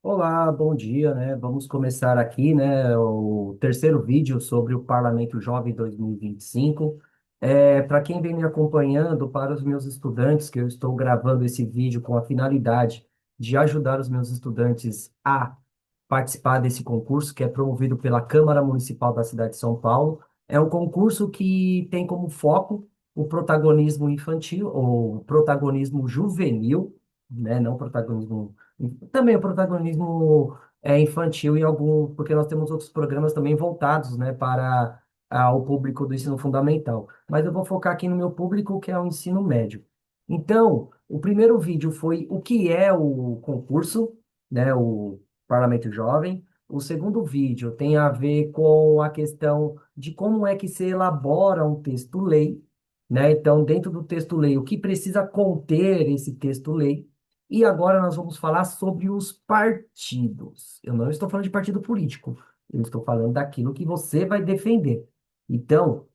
Olá, bom dia, né? Vamos começar aqui, né, o terceiro vídeo sobre o Parlamento Jovem 2025. Para quem vem me acompanhando, para os meus estudantes, que eu estou gravando esse vídeo com a finalidade de ajudar os meus estudantes a participar desse concurso, que é promovido pela Câmara Municipal da cidade de São Paulo. É um concurso que tem como foco o protagonismo infantil, ou protagonismo juvenil, né? Não protagonismo também o protagonismo é infantil em algum, porque nós temos outros programas também voltados, né, para o público do ensino fundamental. Mas eu vou focar aqui no meu público, que é o ensino médio. Então, o primeiro vídeo foi o que é o concurso, né, o Parlamento Jovem. O segundo vídeo tem a ver com a questão de como é que se elabora um texto-lei, né? Então, dentro do texto-lei, o que precisa conter esse texto-lei. E agora nós vamos falar sobre os partidos. Eu não estou falando de partido político, eu estou falando daquilo que você vai defender. Então,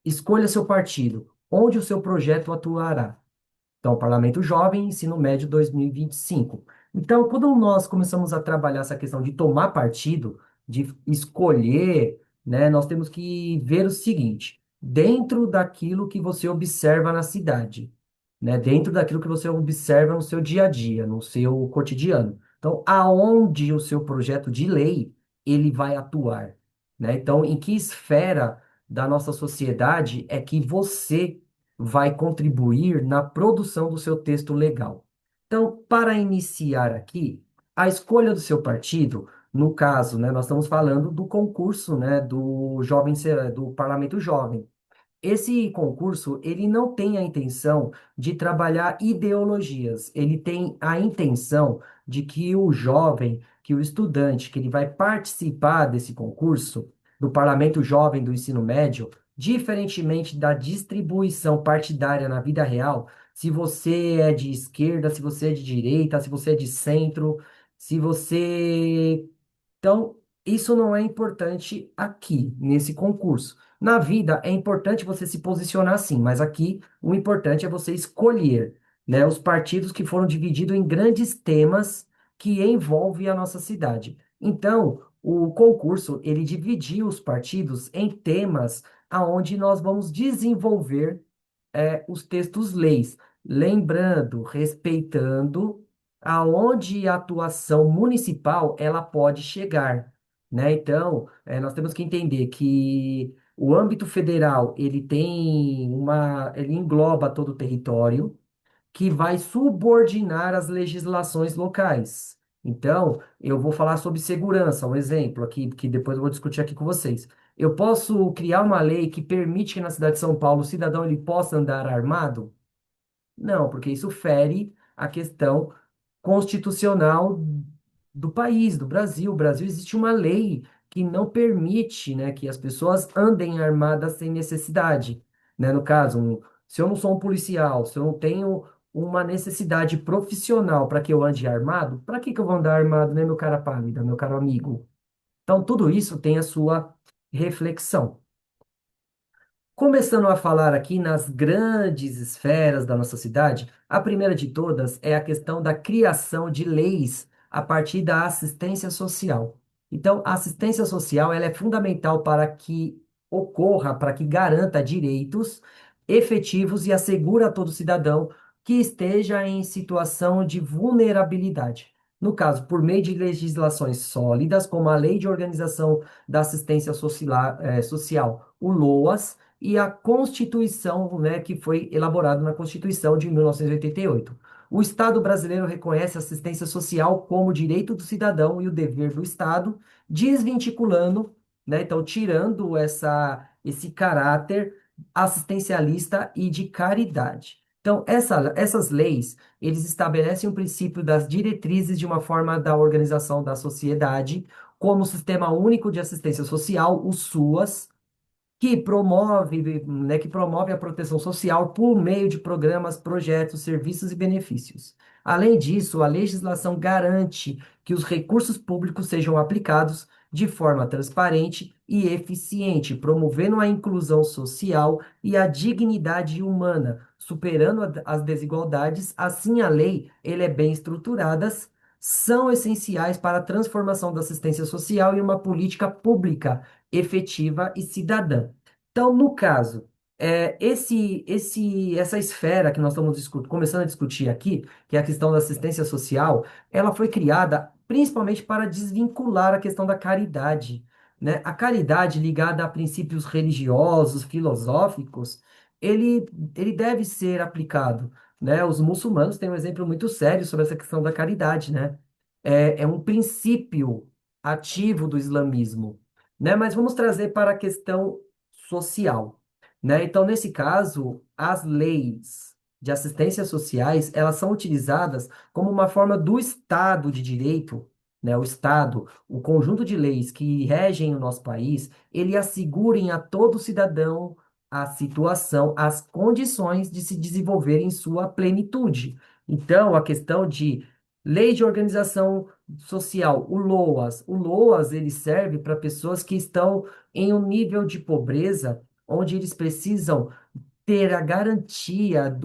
escolha seu partido, onde o seu projeto atuará. Então, Parlamento Jovem, Ensino Médio 2025. Então, quando nós começamos a trabalhar essa questão de tomar partido, de escolher, né, nós temos que ver o seguinte: dentro daquilo que você observa na cidade, né, dentro daquilo que você observa no seu dia a dia, no seu cotidiano. Então, aonde o seu projeto de lei ele vai atuar, né? Então, em que esfera da nossa sociedade é que você vai contribuir na produção do seu texto legal. Então, para iniciar aqui, a escolha do seu partido, no caso, né, nós estamos falando do concurso, né, do Parlamento Jovem. Esse concurso, ele não tem a intenção de trabalhar ideologias, ele tem a intenção de que o jovem, que o estudante, que ele vai participar desse concurso, do Parlamento Jovem do Ensino Médio, diferentemente da distribuição partidária na vida real, se você é de esquerda, se você é de direita, se você é de centro, se você então, isso não é importante aqui, nesse concurso. Na vida, é importante você se posicionar sim, mas aqui o importante é você escolher, né, os partidos que foram divididos em grandes temas que envolvem a nossa cidade. Então, o concurso, ele dividiu os partidos em temas aonde nós vamos desenvolver os textos-leis, lembrando, respeitando aonde a atuação municipal ela pode chegar, né? Então, nós temos que entender que o âmbito federal ele engloba todo o território que vai subordinar as legislações locais. Então, eu vou falar sobre segurança, um exemplo aqui, que depois eu vou discutir aqui com vocês. Eu posso criar uma lei que permite que na cidade de São Paulo o cidadão ele possa andar armado? Não, porque isso fere a questão constitucional do país, do Brasil. O Brasil existe uma lei que não permite, né, que as pessoas andem armadas sem necessidade, né? No caso, se eu não sou um policial, se eu não tenho uma necessidade profissional para que eu ande armado, para que eu vou andar armado, né, meu cara pálida, meu caro amigo? Então, tudo isso tem a sua reflexão. Começando a falar aqui nas grandes esferas da nossa cidade, a primeira de todas é a questão da criação de leis a partir da assistência social. Então, a assistência social ela é fundamental para que ocorra, para que garanta direitos efetivos e assegure a todo cidadão que esteja em situação de vulnerabilidade. No caso, por meio de legislações sólidas, como a Lei de Organização da Assistência Social, o LOAS, e a Constituição, né, que foi elaborada na Constituição de 1988. O Estado brasileiro reconhece a assistência social como direito do cidadão e o dever do Estado, desvinculando, né, então tirando esse caráter assistencialista e de caridade. Então, essas leis, eles estabelecem o princípio das diretrizes de uma forma da organização da sociedade, como o Sistema Único de Assistência Social, o SUAS, que promove a proteção social por meio de programas, projetos, serviços e benefícios. Além disso, a legislação garante que os recursos públicos sejam aplicados de forma transparente e eficiente, promovendo a inclusão social e a dignidade humana, superando as desigualdades. Assim, a lei, ele é bem estruturada, são essenciais para a transformação da assistência social em uma política pública efetiva e cidadã. Então, no caso, essa esfera que nós estamos começando a discutir aqui, que é a questão da assistência social, ela foi criada principalmente para desvincular a questão da caridade, né? A caridade ligada a princípios religiosos, filosóficos, ele, ele deve ser aplicado, né? Os muçulmanos têm um exemplo muito sério sobre essa questão da caridade, né? É um princípio ativo do islamismo, né? Mas vamos trazer para a questão social, né? Então, nesse caso, as leis de assistência sociais, elas são utilizadas como uma forma do Estado de Direito, né? O Estado, o conjunto de leis que regem o nosso país, ele assegurem a todo cidadão a situação, as condições de se desenvolver em sua plenitude. Então, a questão de lei de organização social, o LOAS ele serve para pessoas que estão em um nível de pobreza onde eles precisam ter a garantia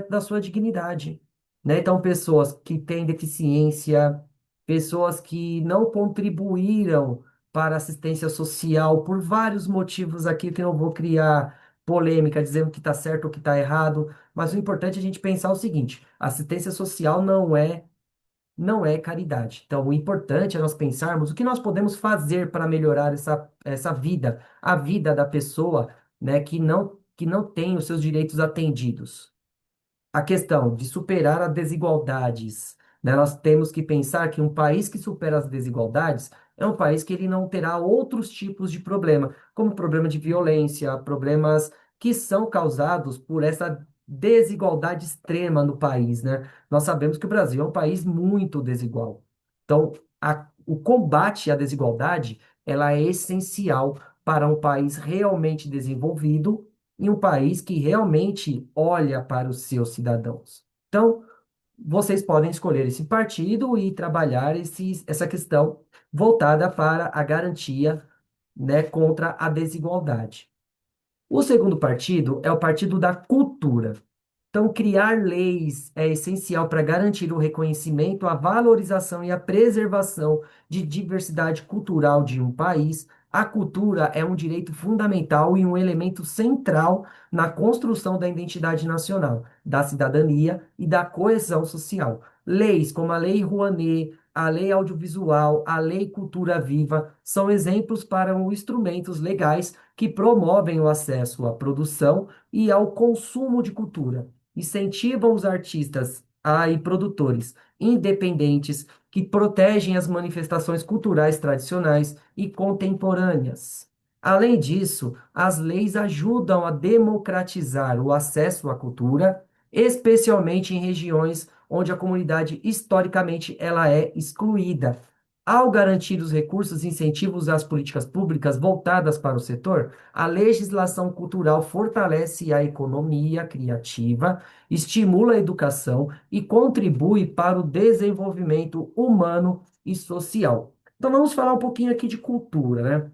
da sua dignidade, né? Então, pessoas que têm deficiência, pessoas que não contribuíram para a assistência social por vários motivos aqui que eu não vou criar polêmica dizendo que está certo ou que está errado, mas o importante é a gente pensar o seguinte: assistência social não é caridade. Então, o importante é nós pensarmos o que nós podemos fazer para melhorar essa vida, a vida da pessoa, né, que não tem os seus direitos atendidos. A questão de superar as desigualdades, né? Nós temos que pensar que um país que supera as desigualdades é um país que ele não terá outros tipos de problema, como problema de violência, problemas que são causados por essa desigualdade extrema no país, né? Nós sabemos que o Brasil é um país muito desigual. Então, o combate à desigualdade, ela é essencial para um país realmente desenvolvido em um país que realmente olha para os seus cidadãos. Então, vocês podem escolher esse partido e trabalhar essa questão voltada para a garantia, né, contra a desigualdade. O segundo partido é o partido da cultura. Então, criar leis é essencial para garantir o reconhecimento, a valorização e a preservação de diversidade cultural de um país. A cultura é um direito fundamental e um elemento central na construção da identidade nacional, da cidadania e da coesão social. Leis como a Lei Rouanet, a Lei Audiovisual, a Lei Cultura Viva são exemplos para os instrumentos legais que promovem o acesso à produção e ao consumo de cultura, incentivam os artistas e produtores independentes que protegem as manifestações culturais tradicionais e contemporâneas. Além disso, as leis ajudam a democratizar o acesso à cultura, especialmente em regiões onde a comunidade historicamente ela é excluída. Ao garantir os recursos e incentivos às políticas públicas voltadas para o setor, a legislação cultural fortalece a economia criativa, estimula a educação e contribui para o desenvolvimento humano e social. Então vamos falar um pouquinho aqui de cultura, né?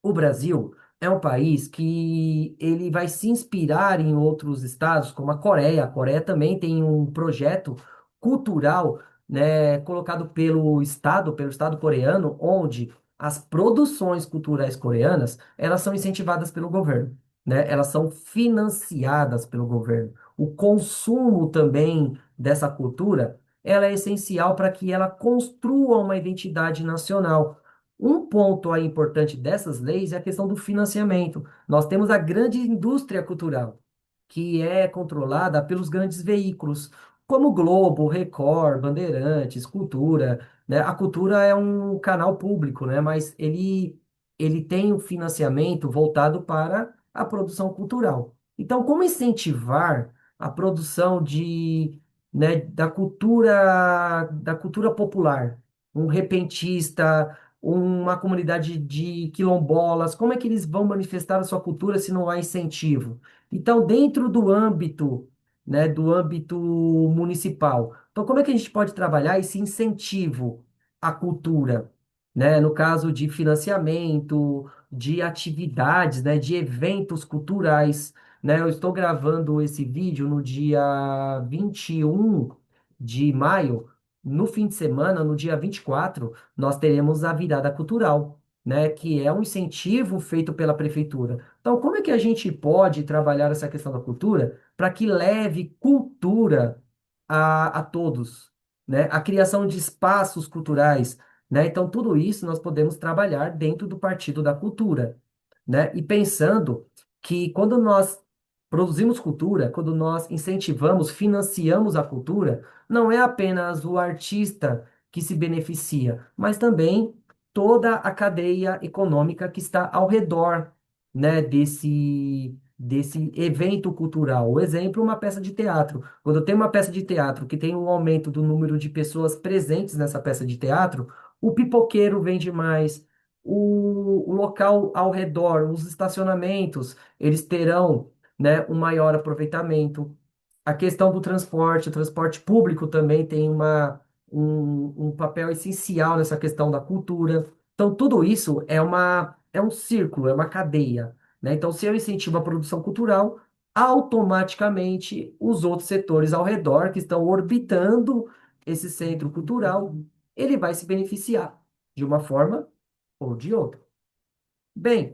O Brasil é um país que ele vai se inspirar em outros estados, como a Coreia. A Coreia também tem um projeto cultural, né, colocado pelo Estado coreano, onde as produções culturais coreanas, elas são incentivadas pelo governo, né? Elas são financiadas pelo governo. O consumo também dessa cultura, ela é essencial para que ela construa uma identidade nacional. Um ponto aí importante dessas leis é a questão do financiamento. Nós temos a grande indústria cultural, que é controlada pelos grandes veículos, como Globo, Record, Bandeirantes, Cultura, né? A Cultura é um canal público, né? Mas ele tem um financiamento voltado para a produção cultural. Então, como incentivar a produção né, da cultura popular? Um repentista, uma comunidade de quilombolas, como é que eles vão manifestar a sua cultura se não há incentivo? Então, dentro do âmbito, né, do âmbito municipal, então como é que a gente pode trabalhar esse incentivo à cultura, né? No caso de financiamento, de atividades, né, de eventos culturais, né? Eu estou gravando esse vídeo no dia 21 de maio. no fim de semana, no dia 24, nós teremos a virada cultural, né, que é um incentivo feito pela prefeitura. Então, como é que a gente pode trabalhar essa questão da cultura para que leve cultura a todos, né? A criação de espaços culturais, né? Então, tudo isso nós podemos trabalhar dentro do Partido da Cultura, né? E pensando que quando nós produzimos cultura, quando nós incentivamos, financiamos a cultura, não é apenas o artista que se beneficia, mas também toda a cadeia econômica que está ao redor, né, desse evento cultural. O exemplo, uma peça de teatro. Quando tem uma peça de teatro que tem um aumento do número de pessoas presentes nessa peça de teatro, o pipoqueiro vende mais, o local ao redor, os estacionamentos, eles terão, né, um maior aproveitamento. A questão do transporte, o transporte público também tem um papel essencial nessa questão da cultura. Então, tudo isso é um círculo, é uma cadeia, né? Então, se eu incentivo a produção cultural, automaticamente os outros setores ao redor que estão orbitando esse centro cultural, ele vai se beneficiar de uma forma ou de outra. Bem,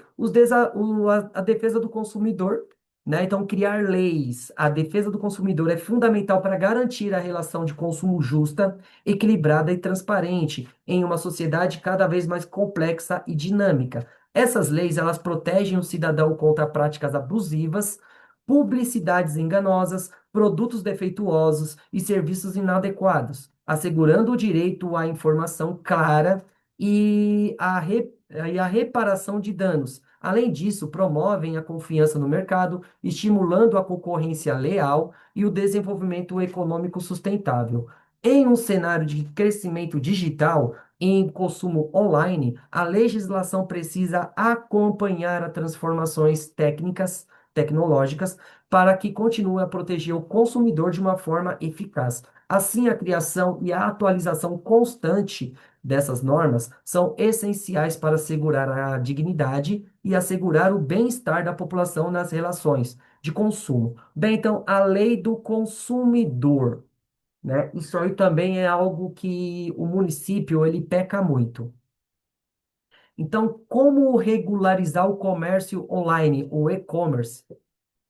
a defesa do consumidor, né? Então, criar leis. A defesa do consumidor é fundamental para garantir a relação de consumo justa, equilibrada e transparente em uma sociedade cada vez mais complexa e dinâmica. Essas leis, elas protegem o cidadão contra práticas abusivas, publicidades enganosas, produtos defeituosos e serviços inadequados, assegurando o direito à informação clara e a reparação de danos. Além disso, promovem a confiança no mercado, estimulando a concorrência leal e o desenvolvimento econômico sustentável. Em um cenário de crescimento digital e em consumo online, a legislação precisa acompanhar as transformações tecnológicas, para que continue a proteger o consumidor de uma forma eficaz. Assim, a criação e a atualização constante dessas normas são essenciais para assegurar a dignidade e assegurar o bem-estar da população nas relações de consumo. Bem, então, a lei do consumidor, né? Isso aí também é algo que o município ele peca muito. Então, como regularizar o comércio online, o e-commerce,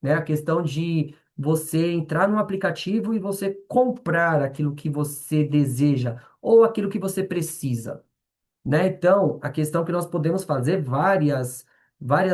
né? A questão de você entrar no aplicativo e você comprar aquilo que você deseja ou aquilo que você precisa, né? Então, a questão que nós podemos fazer várias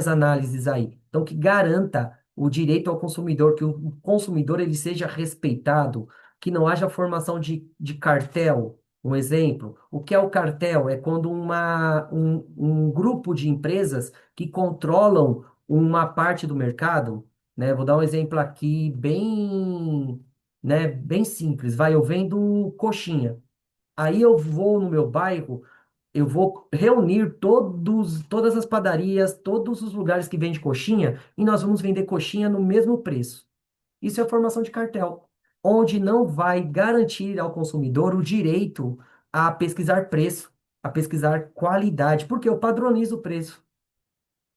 análises aí. Então, que garanta o direito ao consumidor, que o consumidor ele seja respeitado, que não haja formação de cartel. Um exemplo, o que é o cartel? É quando um grupo de empresas que controlam uma parte do mercado, né? Vou dar um exemplo aqui bem, né, bem simples. Vai, eu vendo coxinha. Aí eu vou no meu bairro, eu vou reunir todas as padarias, todos os lugares que vendem coxinha, e nós vamos vender coxinha no mesmo preço. Isso é formação de cartel, onde não vai garantir ao consumidor o direito a pesquisar preço, a pesquisar qualidade, porque eu padronizo o preço,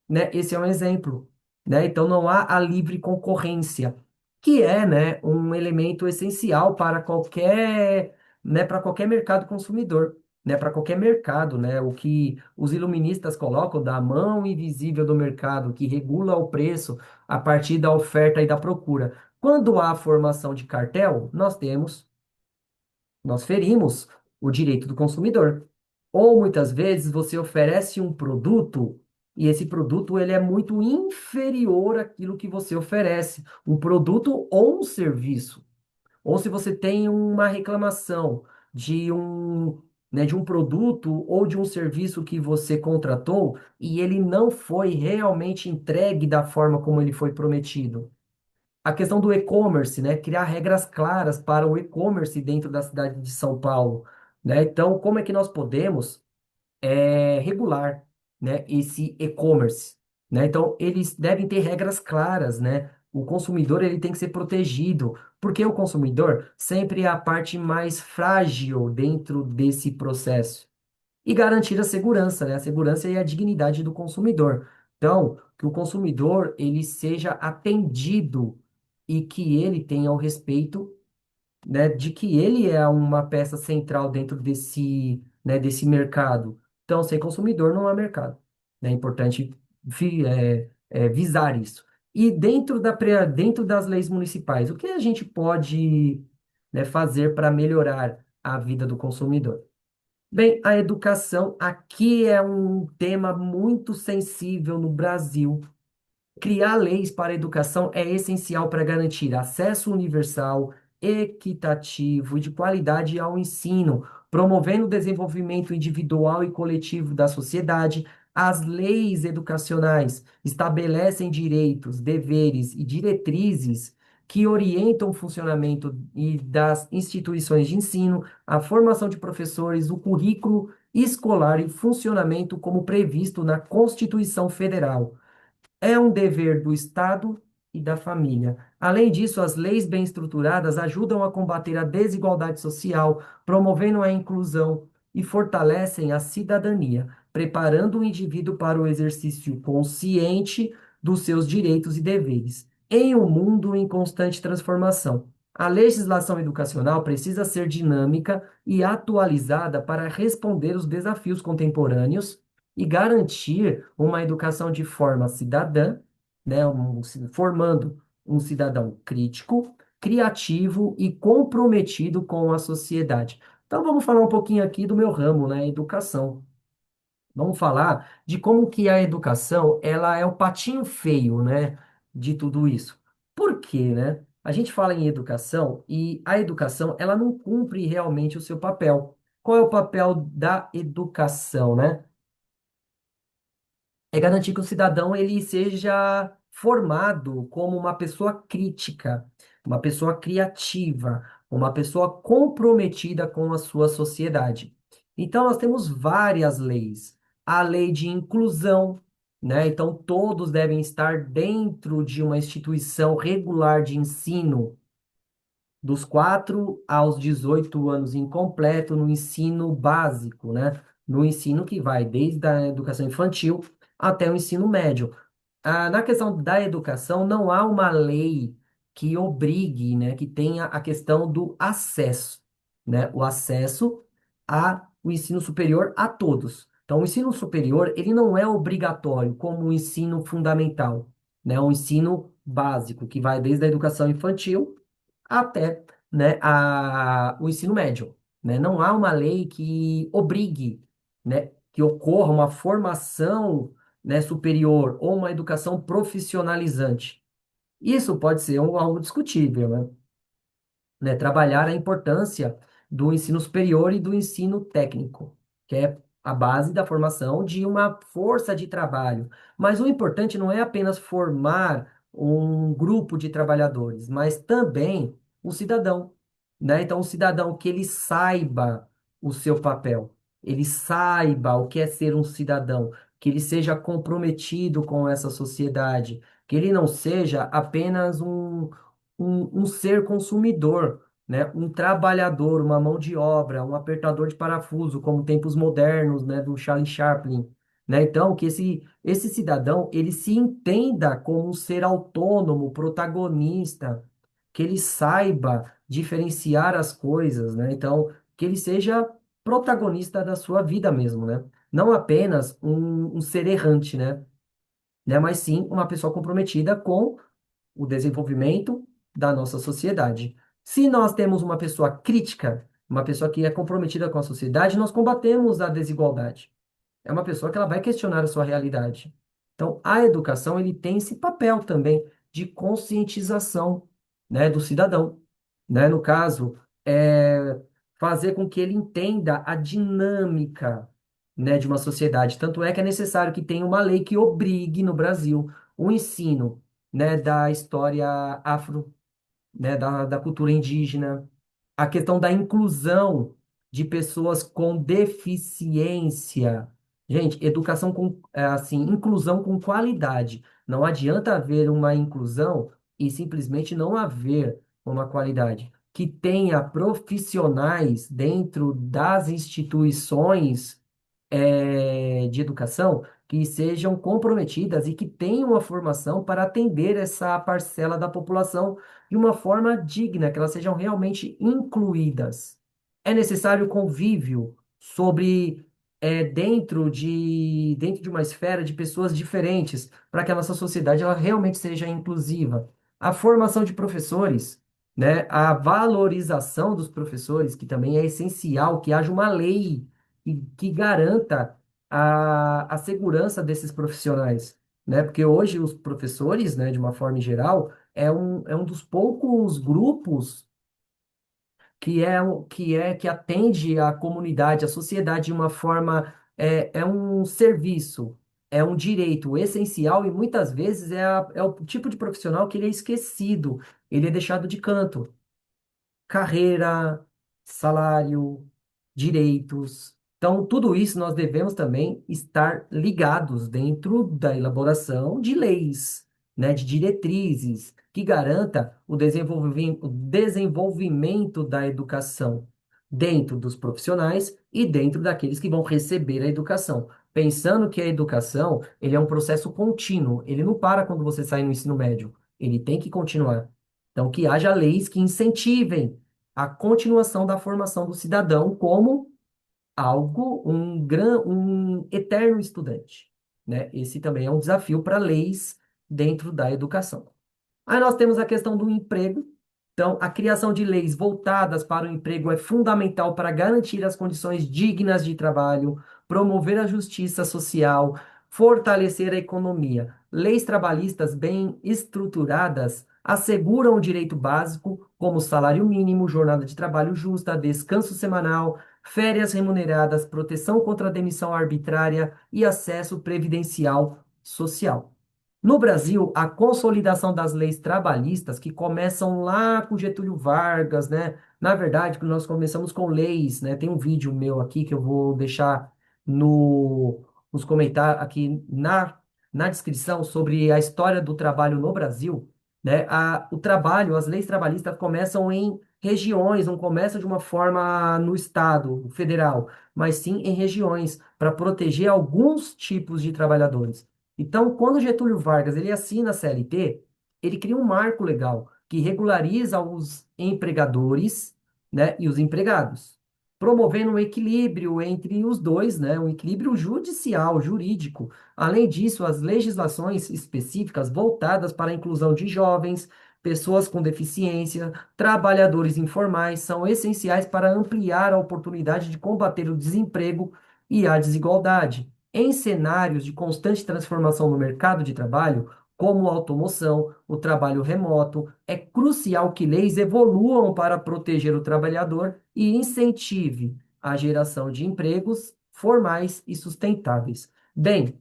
né? Esse é um exemplo, né? Então não há a livre concorrência, que é, né, um elemento essencial para qualquer mercado consumidor, né? Para qualquer mercado, né? O que os iluministas colocam da mão invisível do mercado, que regula o preço a partir da oferta e da procura. Quando há formação de cartel, nós ferimos o direito do consumidor. Ou muitas vezes você oferece um produto e esse produto ele é muito inferior àquilo que você oferece, um produto ou um serviço. Ou se você tem uma reclamação de de um produto ou de um serviço que você contratou e ele não foi realmente entregue da forma como ele foi prometido. A questão do e-commerce, né? Criar regras claras para o e-commerce dentro da cidade de São Paulo, né? Então, como é que nós podemos regular, né, esse e-commerce, né? Então, eles devem ter regras claras, né? O consumidor ele tem que ser protegido, porque o consumidor sempre é a parte mais frágil dentro desse processo e garantir a segurança, né? A segurança e a dignidade do consumidor. Então, que o consumidor ele seja atendido e que ele tenha o respeito né, de que ele é uma peça central dentro desse, né, desse mercado. Então, sem consumidor não há mercado, né? É importante visar isso. E dentro das leis municipais, o que a gente pode, né, fazer para melhorar a vida do consumidor? Bem, a educação aqui é um tema muito sensível no Brasil. Criar leis para a educação é essencial para garantir acesso universal, equitativo e de qualidade ao ensino, promovendo o desenvolvimento individual e coletivo da sociedade. As leis educacionais estabelecem direitos, deveres e diretrizes que orientam o funcionamento das instituições de ensino, a formação de professores, o currículo escolar e funcionamento como previsto na Constituição Federal. É um dever do Estado e da família. Além disso, as leis bem estruturadas ajudam a combater a desigualdade social, promovendo a inclusão e fortalecem a cidadania, preparando o indivíduo para o exercício consciente dos seus direitos e deveres. Em um mundo em constante transformação, a legislação educacional precisa ser dinâmica e atualizada para responder os desafios contemporâneos e garantir uma educação de forma cidadã, né, formando um cidadão crítico, criativo e comprometido com a sociedade. Então vamos falar um pouquinho aqui do meu ramo, né, educação. Vamos falar de como que a educação, ela é o patinho feio, né, de tudo isso. Por quê, né? A gente fala em educação e a educação, ela não cumpre realmente o seu papel. Qual é o papel da educação, né? É garantir que o cidadão ele seja formado como uma pessoa crítica, uma pessoa criativa, uma pessoa comprometida com a sua sociedade. Então, nós temos várias leis. A lei de inclusão, né? Então, todos devem estar dentro de uma instituição regular de ensino dos 4 aos 18 anos incompleto no ensino básico, né? No ensino que vai desde a educação infantil até o ensino médio. Na questão da educação, não há uma lei que obrigue, né, que tenha a questão do acesso, né? O acesso ao ensino superior a todos. Então, o ensino superior, ele não é obrigatório como o ensino fundamental, né? O ensino básico, que vai desde a educação infantil até, né, o ensino médio, né? Não há uma lei que obrigue, né, que ocorra uma formação, né, superior ou uma educação profissionalizante. Isso pode ser algo discutível, né, trabalhar a importância do ensino superior e do ensino técnico, que é a base da formação de uma força de trabalho. Mas o importante não é apenas formar um grupo de trabalhadores, mas também o cidadão, né? Então, o cidadão que ele saiba o seu papel, ele saiba o que é ser um cidadão, que ele seja comprometido com essa sociedade, que ele não seja apenas um ser consumidor, né? Um trabalhador, uma mão de obra, um apertador de parafuso, como tempos modernos, né? Do Charlie Chaplin, né? Então, que esse cidadão, ele se entenda como um ser autônomo, protagonista, que ele saiba diferenciar as coisas, né? Então, que ele seja protagonista da sua vida mesmo, né? Não apenas um ser errante, né? Mas sim uma pessoa comprometida com o desenvolvimento da nossa sociedade. Se nós temos uma pessoa crítica, uma pessoa que é comprometida com a sociedade, nós combatemos a desigualdade. É uma pessoa que ela vai questionar a sua realidade. Então, a educação ele tem esse papel também de conscientização, né, do cidadão, né? No caso, fazer com que ele entenda a dinâmica, né, de uma sociedade. Tanto é que é necessário que tenha uma lei que obrigue no Brasil o ensino, né, da história afro, né, da cultura indígena, a questão da inclusão de pessoas com deficiência. Gente, educação com, assim, inclusão com qualidade. Não adianta haver uma inclusão e simplesmente não haver uma qualidade. Que tenha profissionais dentro das instituições de educação que sejam comprometidas e que tenham a formação para atender essa parcela da população de uma forma digna, que elas sejam realmente incluídas. É necessário convívio sobre dentro de uma esfera de pessoas diferentes, para que a nossa sociedade ela realmente seja inclusiva. A formação de professores, né, a valorização dos professores, que também é essencial, que haja uma lei que garanta a segurança desses profissionais, né? Porque hoje os professores, né, de uma forma geral, é um dos poucos grupos que atende a comunidade, a sociedade de uma forma, é um serviço, é um direito essencial e muitas vezes é o tipo de profissional que ele é esquecido, ele é deixado de canto. Carreira, salário, direitos. Então, tudo isso nós devemos também estar ligados dentro da elaboração de leis, né, de diretrizes que garanta o desenvolvimento da educação dentro dos profissionais e dentro daqueles que vão receber a educação. Pensando que a educação, ele é um processo contínuo, ele não para quando você sai no ensino médio, ele tem que continuar. Então, que haja leis que incentivem a continuação da formação do cidadão como um eterno estudante, né? Esse também é um desafio para leis dentro da educação. Aí nós temos a questão do emprego. Então, a criação de leis voltadas para o emprego é fundamental para garantir as condições dignas de trabalho, promover a justiça social, fortalecer a economia. Leis trabalhistas bem estruturadas asseguram o direito básico, como salário mínimo, jornada de trabalho justa, descanso semanal, férias remuneradas, proteção contra a demissão arbitrária e acesso previdencial social. No Brasil, a consolidação das leis trabalhistas, que começam lá com Getúlio Vargas, né? Na verdade, nós começamos com leis, né? Tem um vídeo meu aqui que eu vou deixar no, nos comentários, aqui na descrição, sobre a história do trabalho no Brasil, né? O trabalho, as leis trabalhistas começam em regiões, não começam de uma forma no Estado federal, mas sim em regiões, para proteger alguns tipos de trabalhadores. Então, quando Getúlio Vargas ele assina a CLT, ele cria um marco legal que regulariza os empregadores, né, e os empregados, promovendo um equilíbrio entre os dois, né, um equilíbrio judicial, jurídico. Além disso, as legislações específicas voltadas para a inclusão de jovens, pessoas com deficiência, trabalhadores informais são essenciais para ampliar a oportunidade de combater o desemprego e a desigualdade. Em cenários de constante transformação no mercado de trabalho, como a automoção, o trabalho remoto, é crucial que leis evoluam para proteger o trabalhador e incentive a geração de empregos formais e sustentáveis. Bem,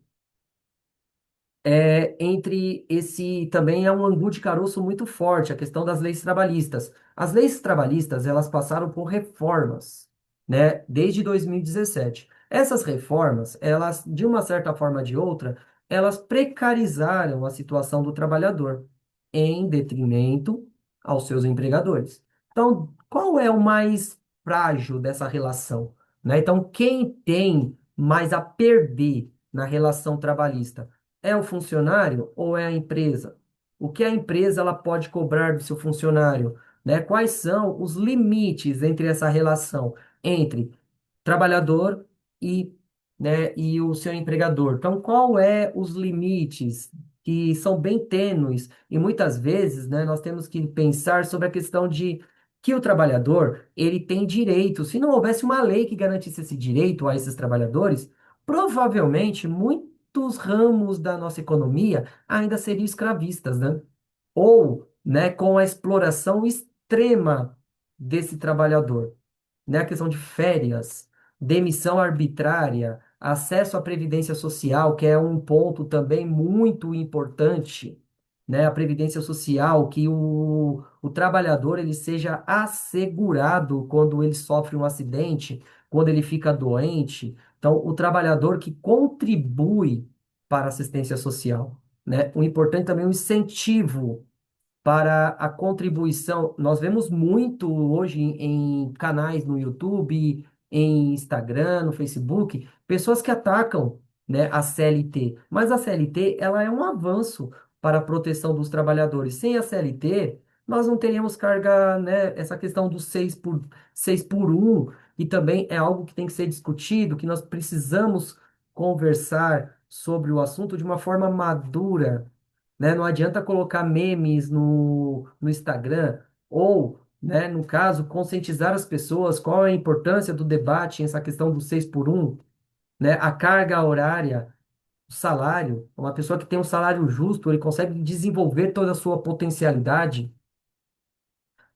entre esse também é um angu de caroço muito forte, a questão das leis trabalhistas. As leis trabalhistas, elas passaram por reformas, né, desde 2017. Essas reformas, elas, de uma certa forma ou de outra, elas precarizaram a situação do trabalhador em detrimento aos seus empregadores. Então, qual é o mais frágil dessa relação, né? Então, quem tem mais a perder na relação trabalhista? É o funcionário ou é a empresa? O que a empresa ela pode cobrar do seu funcionário, né? Quais são os limites entre essa relação entre trabalhador e, e o seu empregador? Então, qual é os limites que são bem tênues e muitas vezes, né, nós temos que pensar sobre a questão de que o trabalhador ele tem direitos. Se não houvesse uma lei que garantisse esse direito a esses trabalhadores, provavelmente muitos ramos da nossa economia ainda seriam escravistas, né? Ou, né, com a exploração extrema desse trabalhador, né? A questão de férias, demissão arbitrária, acesso à previdência social, que é um ponto também muito importante, né? A previdência social, que o trabalhador ele seja assegurado quando ele sofre um acidente, quando ele fica doente. Então, o trabalhador que contribui para a assistência social, né? O importante também é o incentivo para a contribuição. Nós vemos muito hoje em canais no YouTube, em Instagram, no Facebook, pessoas que atacam, né, a CLT. Mas a CLT, ela é um avanço para a proteção dos trabalhadores. Sem a CLT, nós não teríamos carga, né, essa questão do 6 por 1, e também é algo que tem que ser discutido, que nós precisamos conversar sobre o assunto de uma forma madura, né? Não adianta colocar memes no Instagram ou, né, no caso, conscientizar as pessoas qual é a importância do debate, essa questão do 6 por 1, né? A carga horária, o salário, uma pessoa que tem um salário justo, ele consegue desenvolver toda a sua potencialidade,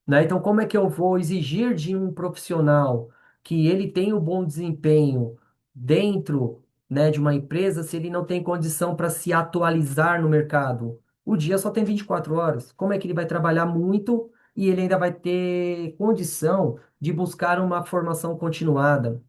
né? Então, como é que eu vou exigir de um profissional que ele tenha um bom desempenho dentro, né, de uma empresa se ele não tem condição para se atualizar no mercado? O dia só tem 24 horas. Como é que ele vai trabalhar muito e ele ainda vai ter condição de buscar uma formação continuada?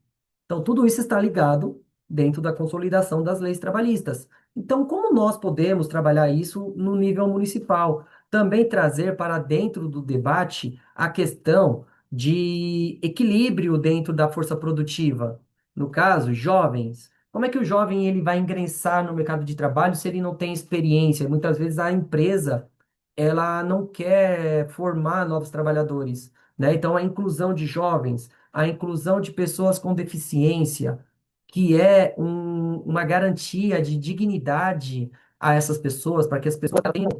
Então, tudo isso está ligado dentro da consolidação das leis trabalhistas. Então, como nós podemos trabalhar isso no nível municipal? Também trazer para dentro do debate a questão de equilíbrio dentro da força produtiva. No caso, jovens. Como é que o jovem ele vai ingressar no mercado de trabalho se ele não tem experiência? Muitas vezes a empresa ela não quer formar novos trabalhadores, né? Então, a inclusão de jovens, a inclusão de pessoas com deficiência, que é uma garantia de dignidade a essas pessoas, para que as pessoas tenham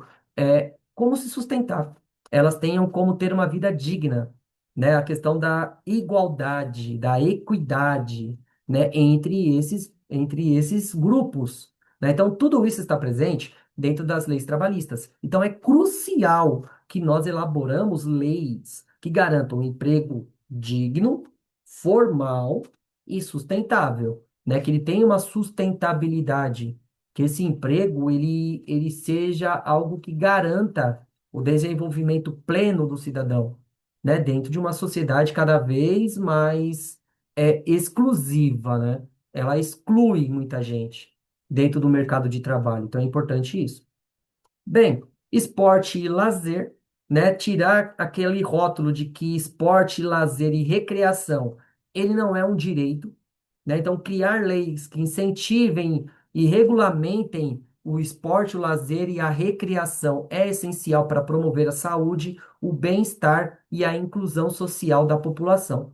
como se sustentar, elas tenham como ter uma vida digna, né? A questão da igualdade, da equidade, né? Entre esses grupos, né? Então, tudo isso está presente dentro das leis trabalhistas. Então, é crucial que nós elaboramos leis que garantam um emprego digno, formal e sustentável, né? Que ele tenha uma sustentabilidade, que esse emprego ele seja algo que garanta o desenvolvimento pleno do cidadão, né? Dentro de uma sociedade cada vez mais exclusiva, né? Ela exclui muita gente dentro do mercado de trabalho, então é importante isso. Bem, esporte e lazer, né? Tirar aquele rótulo de que esporte, lazer e recreação, ele não é um direito, né? Então, criar leis que incentivem e regulamentem o esporte, o lazer e a recreação é essencial para promover a saúde, o bem-estar e a inclusão social da população.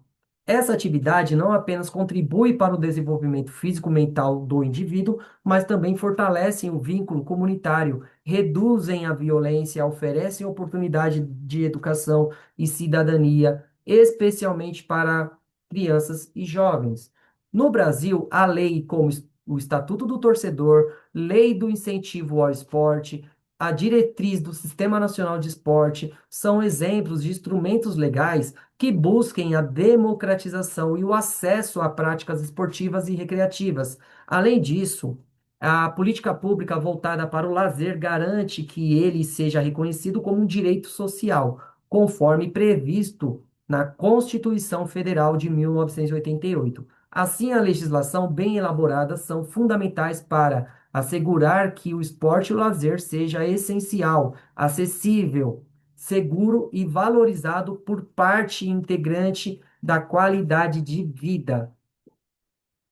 Essa atividade não apenas contribui para o desenvolvimento físico-mental do indivíduo, mas também fortalecem o vínculo comunitário, reduzem a violência, oferecem oportunidade de educação e cidadania, especialmente para crianças e jovens. No Brasil, a lei como o Estatuto do Torcedor, Lei do Incentivo ao Esporte, a diretriz do Sistema Nacional de Esporte são exemplos de instrumentos legais que busquem a democratização e o acesso a práticas esportivas e recreativas. Além disso, a política pública voltada para o lazer garante que ele seja reconhecido como um direito social, conforme previsto na Constituição Federal de 1988. Assim, a legislação bem elaborada são fundamentais para assegurar que o esporte e o lazer seja essencial, acessível, seguro e valorizado por parte integrante da qualidade de vida.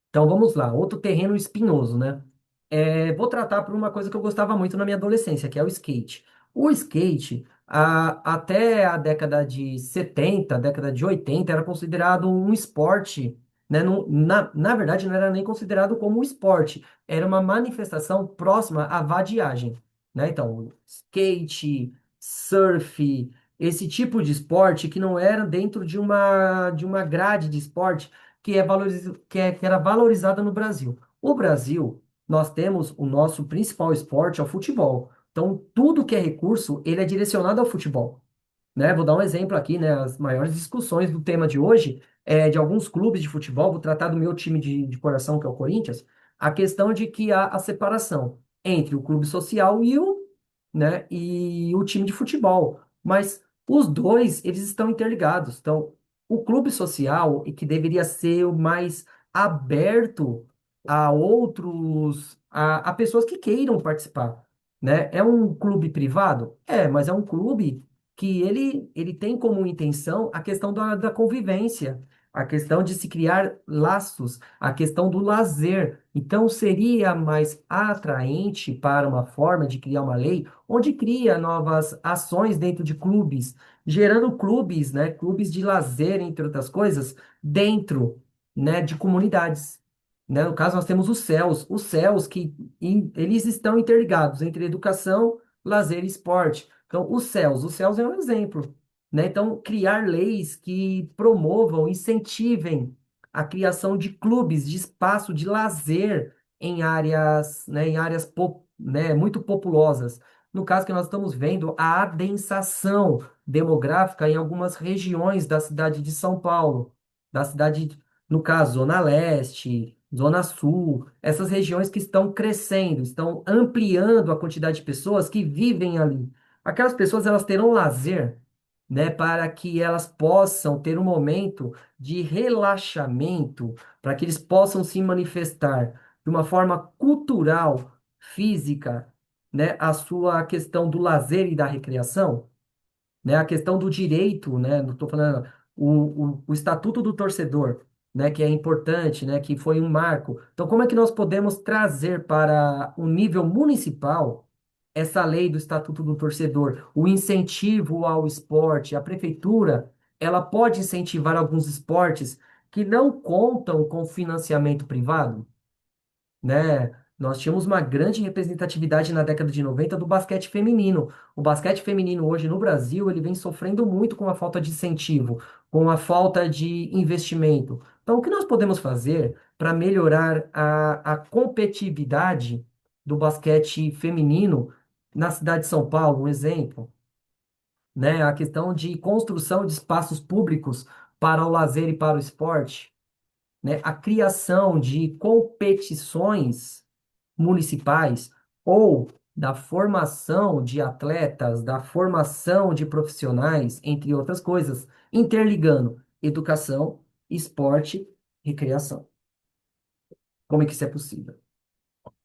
Então vamos lá, outro terreno espinhoso, né? Vou tratar por uma coisa que eu gostava muito na minha adolescência, que é o skate. O skate, até a década de 70, década de 80, era considerado um esporte, né? Na verdade, não era nem considerado como um esporte, era uma manifestação próxima à vadiagem, né? Então, skate, surf, esse tipo de esporte que não era dentro de uma grade de esporte que era valorizada no Brasil. O Brasil, nós temos o nosso principal esporte, é o futebol. Então, tudo que é recurso, ele é direcionado ao futebol, né? Vou dar um exemplo aqui, né? As maiores discussões do tema de hoje é de alguns clubes de futebol, vou tratar do meu time de coração, que é o Corinthians, a questão de que há a separação entre o clube social e o time de futebol. Mas os dois, eles estão interligados. Então, o clube social, e que deveria ser o mais aberto a outros, a pessoas que queiram participar, né? É um clube privado? É, mas é um clube que ele tem como intenção a questão da convivência, a questão de se criar laços, a questão do lazer. Então, seria mais atraente para uma forma de criar uma lei onde cria novas ações dentro de clubes, gerando clubes, né, clubes de lazer, entre outras coisas, dentro, né, de comunidades. Né? No caso, nós temos os céus que eles estão interligados entre educação, lazer e esporte. Então, os céus é um exemplo, né? Então, criar leis que promovam, incentivem a criação de clubes, de espaço de lazer em áreas, né, né, muito populosas. No caso que nós estamos vendo a adensação demográfica em algumas regiões da cidade de São Paulo, da cidade, no caso, Zona Leste, Zona Sul, essas regiões que estão crescendo, estão ampliando a quantidade de pessoas que vivem ali. Aquelas pessoas, elas terão lazer, né, para que elas possam ter um momento de relaxamento, para que eles possam se manifestar de uma forma cultural, física, né, a sua questão do lazer e da recreação, né? A questão do direito, né? Não estou falando o estatuto do torcedor, né? Que é importante, né? Que foi um marco. Então, como é que nós podemos trazer para o nível municipal essa lei do estatuto do torcedor, o incentivo ao esporte? A prefeitura, ela pode incentivar alguns esportes que não contam com financiamento privado, né? Nós tínhamos uma grande representatividade na década de 90 do basquete feminino. O basquete feminino hoje no Brasil, ele vem sofrendo muito com a falta de incentivo, com a falta de investimento. Então, o que nós podemos fazer para melhorar a competitividade do basquete feminino na cidade de São Paulo? Um exemplo, né? A questão de construção de espaços públicos para o lazer e para o esporte, né? A criação de competições municipais ou da formação de atletas, da formação de profissionais, entre outras coisas, interligando educação, esporte, recreação. Como é que isso é possível?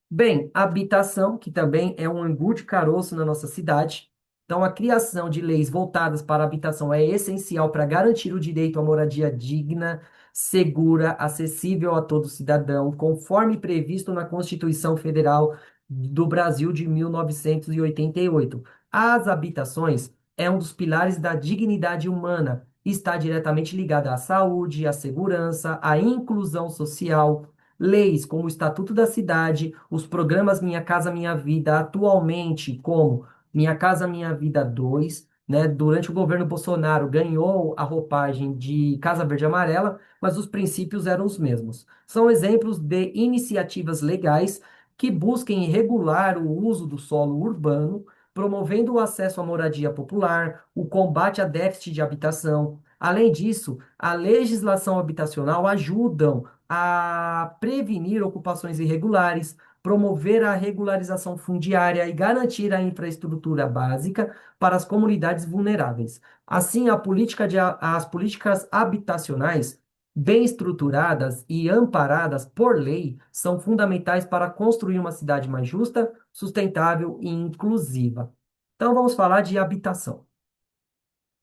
Bem, habitação, que também é um angu de caroço na nossa cidade. Então, a criação de leis voltadas para a habitação é essencial para garantir o direito à moradia digna, segura, acessível a todo cidadão, conforme previsto na Constituição Federal do Brasil de 1988. As habitações é um dos pilares da dignidade humana, está diretamente ligada à saúde, à segurança, à inclusão social. Leis como o Estatuto da Cidade, os programas Minha Casa Minha Vida, atualmente, como Minha Casa Minha Vida 2, né? Durante o governo Bolsonaro ganhou a roupagem de Casa Verde e Amarela, mas os princípios eram os mesmos. São exemplos de iniciativas legais que busquem regular o uso do solo urbano, promovendo o acesso à moradia popular, o combate a déficit de habitação. Além disso, a legislação habitacional ajudam a prevenir ocupações irregulares, promover a regularização fundiária e garantir a infraestrutura básica para as comunidades vulneráveis. Assim, as políticas habitacionais bem estruturadas e amparadas por lei são fundamentais para construir uma cidade mais justa, sustentável e inclusiva. Então, vamos falar de habitação,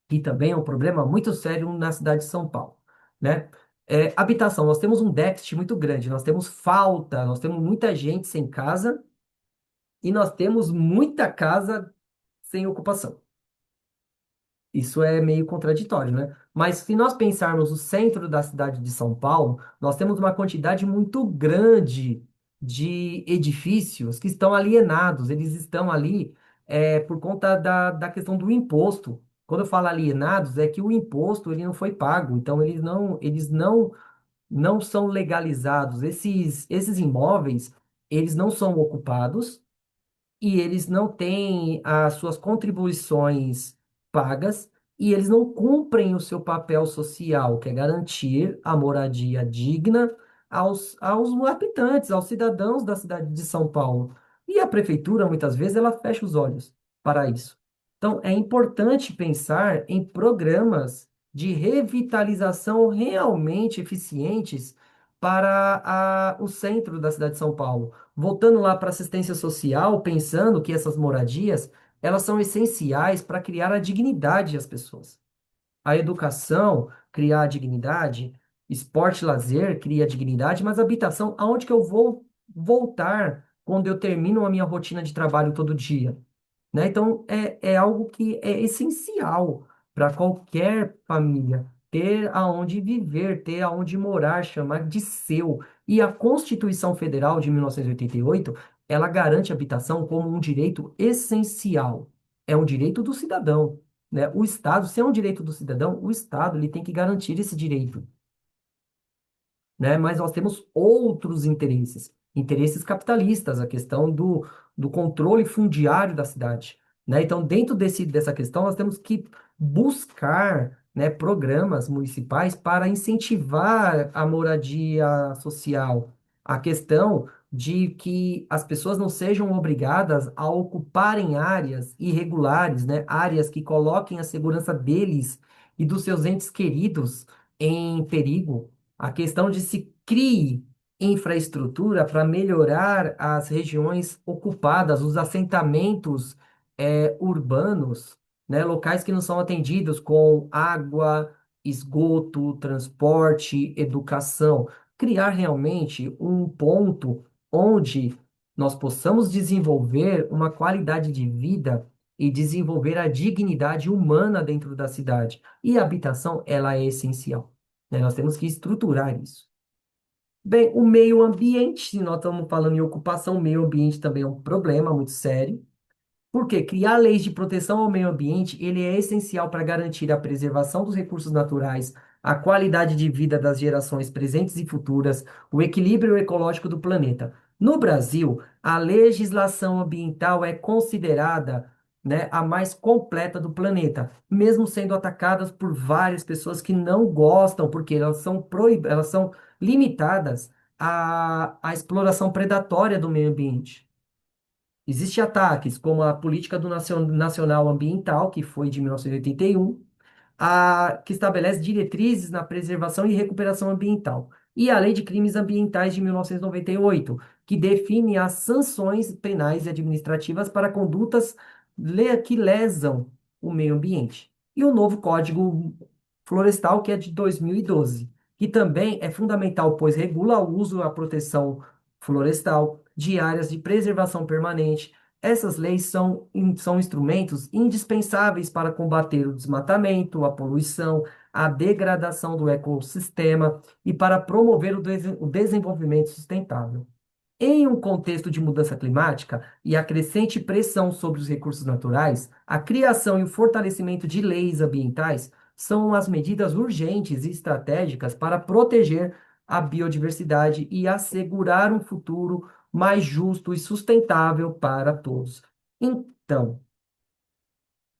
que também é um problema muito sério na cidade de São Paulo, né? Habitação, nós temos um déficit muito grande, nós temos falta, nós temos muita gente sem casa e nós temos muita casa sem ocupação. Isso é meio contraditório, né? Mas se nós pensarmos o centro da cidade de São Paulo, nós temos uma quantidade muito grande de edifícios que estão alienados. Eles estão ali por conta da questão do imposto. Quando eu falo alienados, é que o imposto ele não foi pago. Então, não são legalizados. Esses imóveis, eles não são ocupados e eles não têm as suas contribuições pagas e eles não cumprem o seu papel social, que é garantir a moradia digna aos habitantes, aos cidadãos da cidade de São Paulo. E a prefeitura, muitas vezes, ela fecha os olhos para isso. Então, é importante pensar em programas de revitalização realmente eficientes para o centro da cidade de São Paulo, voltando lá para assistência social, pensando que essas moradias, elas são essenciais para criar a dignidade às pessoas. A educação, criar a dignidade, Esporte, e lazer, cria dignidade, mas habitação, aonde que eu vou voltar quando eu termino a minha rotina de trabalho todo dia? Né? Então, é algo que é essencial para qualquer família ter aonde viver, ter aonde morar, chamar de seu. E a Constituição Federal de 1988, ela garante a habitação como um direito essencial. É um direito do cidadão, né? O Estado, se é um direito do cidadão, o Estado ele tem que garantir esse direito, né? Mas nós temos outros interesses, interesses capitalistas, a questão do controle fundiário da cidade, né? Então, dentro dessa questão, nós temos que buscar, né, programas municipais para incentivar a moradia social, a questão de que as pessoas não sejam obrigadas a ocuparem áreas irregulares, né? Áreas que coloquem a segurança deles e dos seus entes queridos em perigo, a questão de se crie infraestrutura para melhorar as regiões ocupadas, os assentamentos urbanos, né, locais que não são atendidos com água, esgoto, transporte, educação. Criar realmente um ponto onde nós possamos desenvolver uma qualidade de vida e desenvolver a dignidade humana dentro da cidade. E a habitação, ela é essencial, né? Nós temos que estruturar isso. Bem, o meio ambiente, se nós estamos falando em ocupação, o meio ambiente também é um problema muito sério. Porque criar leis de proteção ao meio ambiente, ele é essencial para garantir a preservação dos recursos naturais, a qualidade de vida das gerações presentes e futuras, o equilíbrio ecológico do planeta. No Brasil, a legislação ambiental é considerada, né, a mais completa do planeta, mesmo sendo atacadas por várias pessoas que não gostam, porque elas são limitadas à exploração predatória do meio ambiente. Existem ataques como a Política do Nacional Ambiental, que foi de 1981, que estabelece diretrizes na preservação e recuperação ambiental, e a Lei de Crimes Ambientais de 1998, que define as sanções penais e administrativas para condutas que lesam o meio ambiente. E o novo Código Florestal, que é de 2012, que também é fundamental, pois regula o uso e a proteção florestal de áreas de preservação permanente. Essas leis são instrumentos indispensáveis para combater o desmatamento, a poluição, a degradação do ecossistema e para promover o desenvolvimento sustentável. Em um contexto de mudança climática e a crescente pressão sobre os recursos naturais, a criação e o fortalecimento de leis ambientais são as medidas urgentes e estratégicas para proteger a biodiversidade e assegurar um futuro mais justo e sustentável para todos. Então,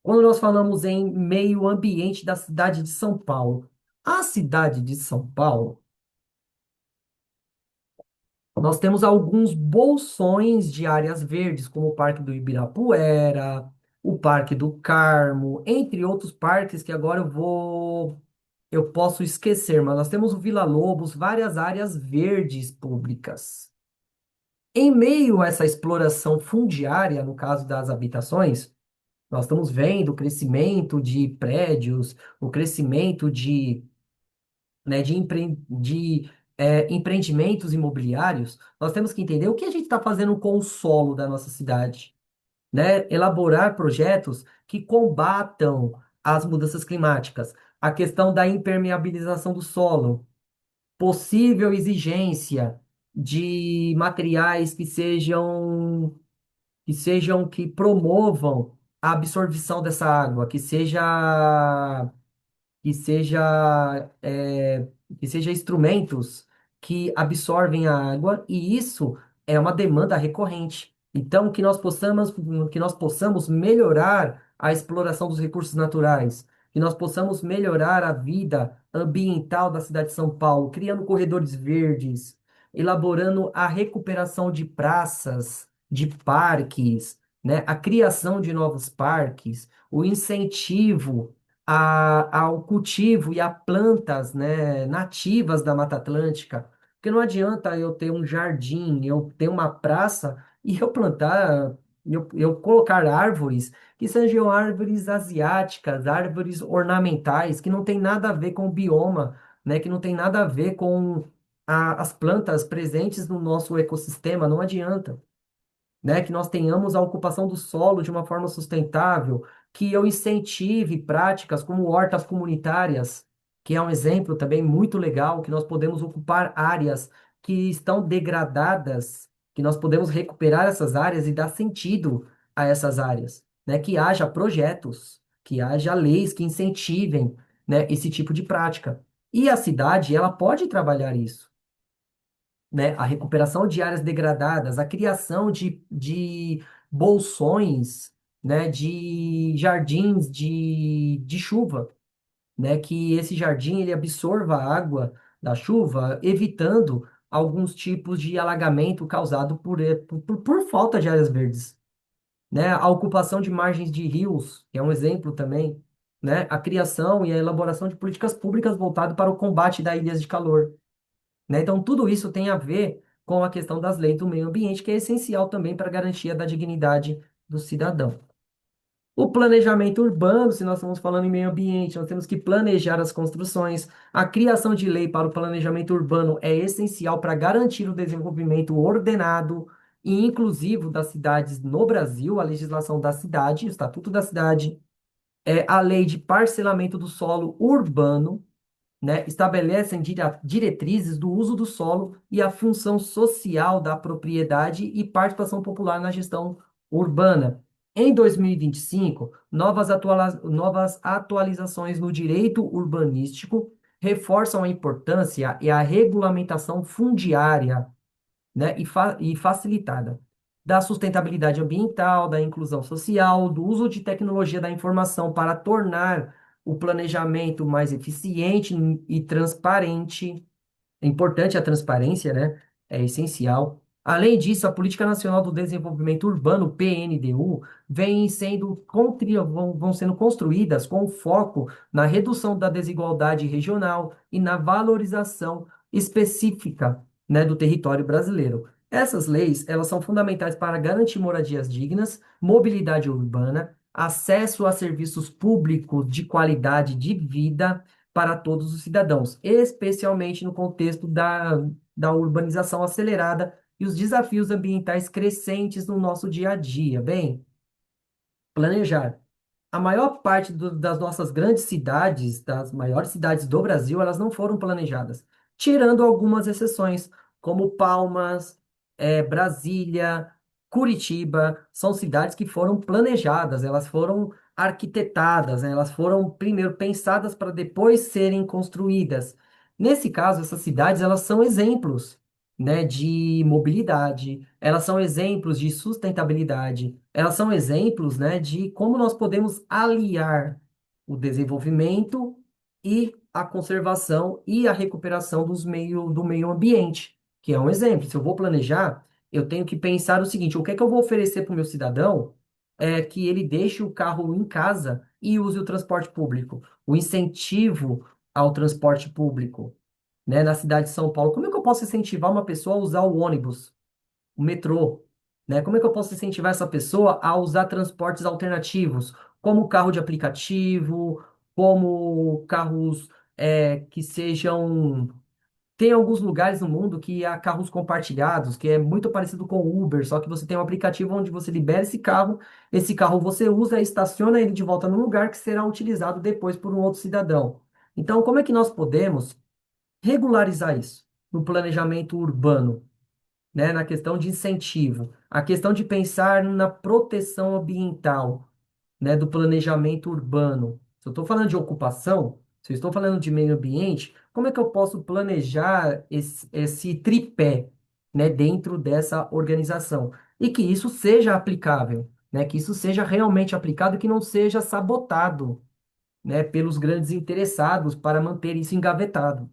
quando nós falamos em meio ambiente da cidade de São Paulo, a cidade de São Paulo, nós temos alguns bolsões de áreas verdes, como o Parque do Ibirapuera, o Parque do Carmo, entre outros parques que agora eu posso esquecer, mas nós temos o Vila Lobos, várias áreas verdes públicas. Em meio a essa exploração fundiária, no caso das habitações, nós estamos vendo o crescimento de prédios, o crescimento de empreendimentos imobiliários. Nós temos que entender o que a gente está fazendo com o solo da nossa cidade, né? Elaborar projetos que combatam as mudanças climáticas, a questão da impermeabilização do solo, possível exigência de materiais que promovam a absorção dessa água, que seja, é, que seja instrumentos que absorvem a água, e isso é uma demanda recorrente. Então, que nós possamos melhorar a exploração dos recursos naturais, que nós possamos melhorar a vida ambiental da cidade de São Paulo, criando corredores verdes, elaborando a recuperação de praças, de parques, né? A criação de novos parques, o incentivo ao cultivo e a plantas, né, nativas da Mata Atlântica. Porque não adianta eu ter um jardim, eu ter uma praça e eu plantar, eu colocar árvores que sejam árvores asiáticas, árvores ornamentais, que não tem nada a ver com o bioma, né, que não tem nada a ver com as plantas presentes no nosso ecossistema, não adianta, né, que nós tenhamos a ocupação do solo de uma forma sustentável, que eu incentive práticas como hortas comunitárias, que é um exemplo também muito legal, que nós podemos ocupar áreas que estão degradadas, que nós podemos recuperar essas áreas e dar sentido a essas áreas, né, que haja projetos, que haja leis que incentivem, né, esse tipo de prática. E a cidade, ela pode trabalhar isso, né? A recuperação de áreas degradadas, a criação de bolsões, né? De jardins de chuva, né? Que esse jardim ele absorva a água da chuva, evitando alguns tipos de alagamento causado por falta de áreas verdes, né? A ocupação de margens de rios, que é um exemplo também, né? A criação e a elaboração de políticas públicas voltadas para o combate da ilhas de calor, né? Então, tudo isso tem a ver com a questão das leis do meio ambiente, que é essencial também para a garantia da dignidade do cidadão. O planejamento urbano, se nós estamos falando em meio ambiente, nós temos que planejar as construções. A criação de lei para o planejamento urbano é essencial para garantir o desenvolvimento ordenado e inclusivo das cidades no Brasil, a legislação da cidade, o Estatuto da Cidade, a lei de parcelamento do solo urbano, né, estabelecem diretrizes do uso do solo e a função social da propriedade e participação popular na gestão urbana. Em 2025, novas atualizações no direito urbanístico reforçam a importância e a regulamentação fundiária, né, e facilitada da sustentabilidade ambiental, da inclusão social, do uso de tecnologia da informação para tornar o planejamento mais eficiente e transparente. É importante a transparência, né? É essencial. Além disso, a Política Nacional do Desenvolvimento Urbano, PNDU, vão sendo construídas com foco na redução da desigualdade regional e na valorização específica, né, do território brasileiro. Essas leis, elas são fundamentais para garantir moradias dignas, mobilidade urbana, acesso a serviços públicos de qualidade de vida para todos os cidadãos, especialmente no contexto da urbanização acelerada e os desafios ambientais crescentes no nosso dia a dia. Bem, planejar. A maior parte das nossas grandes cidades, das maiores cidades do Brasil, elas não foram planejadas, tirando algumas exceções, como Palmas, Brasília, Curitiba, são cidades que foram planejadas, elas foram arquitetadas, né? Elas foram primeiro pensadas para depois serem construídas. Nesse caso, essas cidades, elas são exemplos, né, de mobilidade, elas são exemplos de sustentabilidade, elas são exemplos, né, de como nós podemos aliar o desenvolvimento e a conservação e a recuperação do meio ambiente, que é um exemplo. Se eu vou planejar, eu tenho que pensar o seguinte: o que é que eu vou oferecer para o meu cidadão que ele deixe o carro em casa e use o transporte público, o incentivo ao transporte público, né, na cidade de São Paulo. Como é que eu posso incentivar uma pessoa a usar o ônibus, o metrô, né? Como é que eu posso incentivar essa pessoa a usar transportes alternativos, como carro de aplicativo, como carros que sejam. Tem alguns lugares no mundo que há carros compartilhados, que é muito parecido com o Uber, só que você tem um aplicativo onde você libera esse carro você usa, estaciona ele de volta no lugar que será utilizado depois por um outro cidadão. Então, como é que nós podemos regularizar isso no planejamento urbano, né, na questão de incentivo, a questão de pensar na proteção ambiental, né, do planejamento urbano. Se eu estou falando de ocupação, se eu estou falando de meio ambiente, como é que eu posso planejar esse tripé, né, dentro dessa organização? E que isso seja aplicável, né, que isso seja realmente aplicado e que não seja sabotado, né, pelos grandes interessados para manter isso engavetado,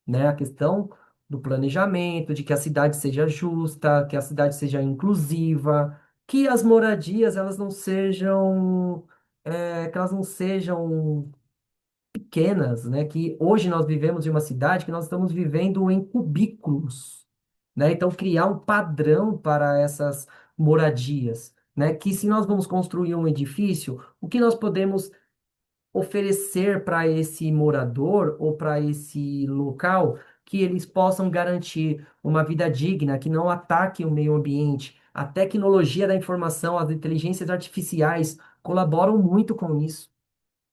né? A questão do planejamento, de que a cidade seja justa, que a cidade seja inclusiva, que as moradias que elas não sejam pequenas, né? Que hoje nós vivemos em uma cidade que nós estamos vivendo em cubículos, né? Então criar um padrão para essas moradias, né? Que se nós vamos construir um edifício, o que nós podemos oferecer para esse morador ou para esse local que eles possam garantir uma vida digna, que não ataque o meio ambiente. A tecnologia da informação, as inteligências artificiais colaboram muito com isso,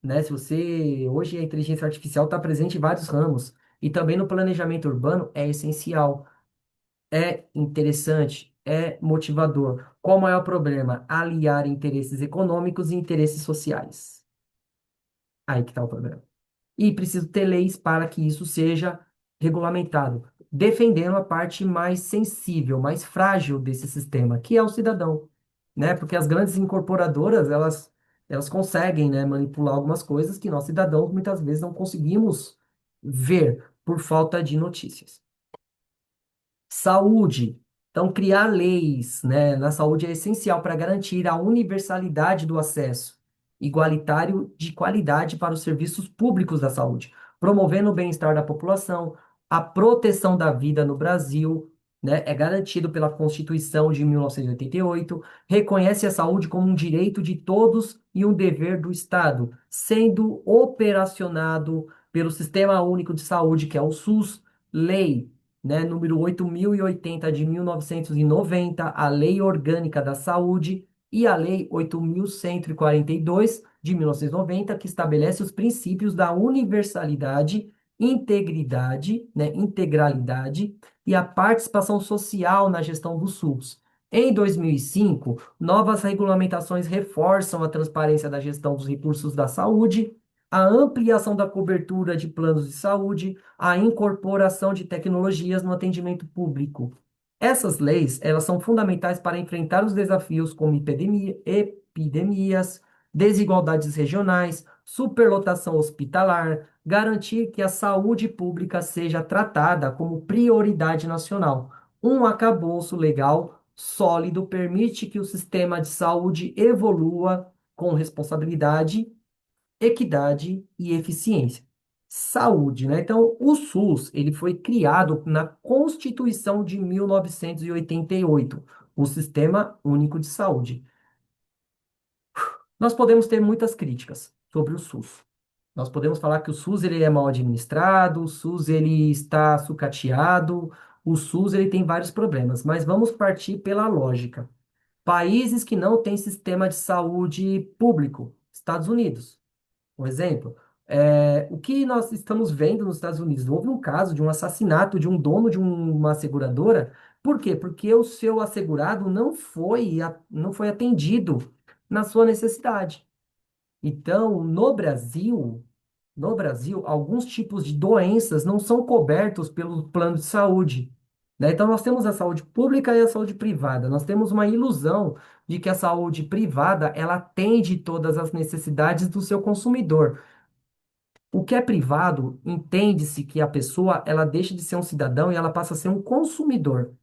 né? Se você hoje a inteligência artificial está presente em vários ramos e também no planejamento urbano é essencial, é interessante, é motivador. Qual o maior problema? Aliar interesses econômicos e interesses sociais. Aí que está o problema. E preciso ter leis para que isso seja regulamentado, defendendo a parte mais sensível, mais frágil desse sistema, que é o cidadão, né? Porque as grandes incorporadoras, elas conseguem, né, manipular algumas coisas que nós cidadãos muitas vezes não conseguimos ver por falta de notícias. Saúde. Então, criar leis, né, na saúde é essencial para garantir a universalidade do acesso igualitário de qualidade para os serviços públicos da saúde, promovendo o bem-estar da população, a proteção da vida no Brasil, né, é garantido pela Constituição de 1988, reconhece a saúde como um direito de todos e um dever do Estado, sendo operacionado pelo Sistema Único de Saúde, que é o SUS, lei, né, número 8.080 de 1990, a Lei Orgânica da Saúde e a Lei 8.142 de 1990, que estabelece os princípios da universalidade, integridade, né, integralidade e a participação social na gestão do SUS. Em 2005, novas regulamentações reforçam a transparência da gestão dos recursos da saúde, a ampliação da cobertura de planos de saúde, a incorporação de tecnologias no atendimento público. Essas leis, elas são fundamentais para enfrentar os desafios como epidemias, desigualdades regionais, superlotação hospitalar, garantir que a saúde pública seja tratada como prioridade nacional. Um arcabouço legal sólido permite que o sistema de saúde evolua com responsabilidade, equidade e eficiência. Saúde, né? Então, o SUS, ele foi criado na Constituição de 1988, o Sistema Único de Saúde. Nós podemos ter muitas críticas sobre o SUS. Nós podemos falar que o SUS ele é mal administrado, o SUS ele está sucateado, o SUS ele tem vários problemas, mas vamos partir pela lógica. Países que não têm sistema de saúde público, Estados Unidos. Um exemplo, o que nós estamos vendo nos Estados Unidos? Houve um caso de um assassinato de um dono de uma seguradora. Por quê? Porque o seu assegurado não foi atendido na sua necessidade. Então, no Brasil, alguns tipos de doenças não são cobertos pelo plano de saúde, né? Então, nós temos a saúde pública e a saúde privada. Nós temos uma ilusão de que a saúde privada, ela atende todas as necessidades do seu consumidor. O que é privado, entende-se que a pessoa, ela deixa de ser um cidadão e ela passa a ser um consumidor.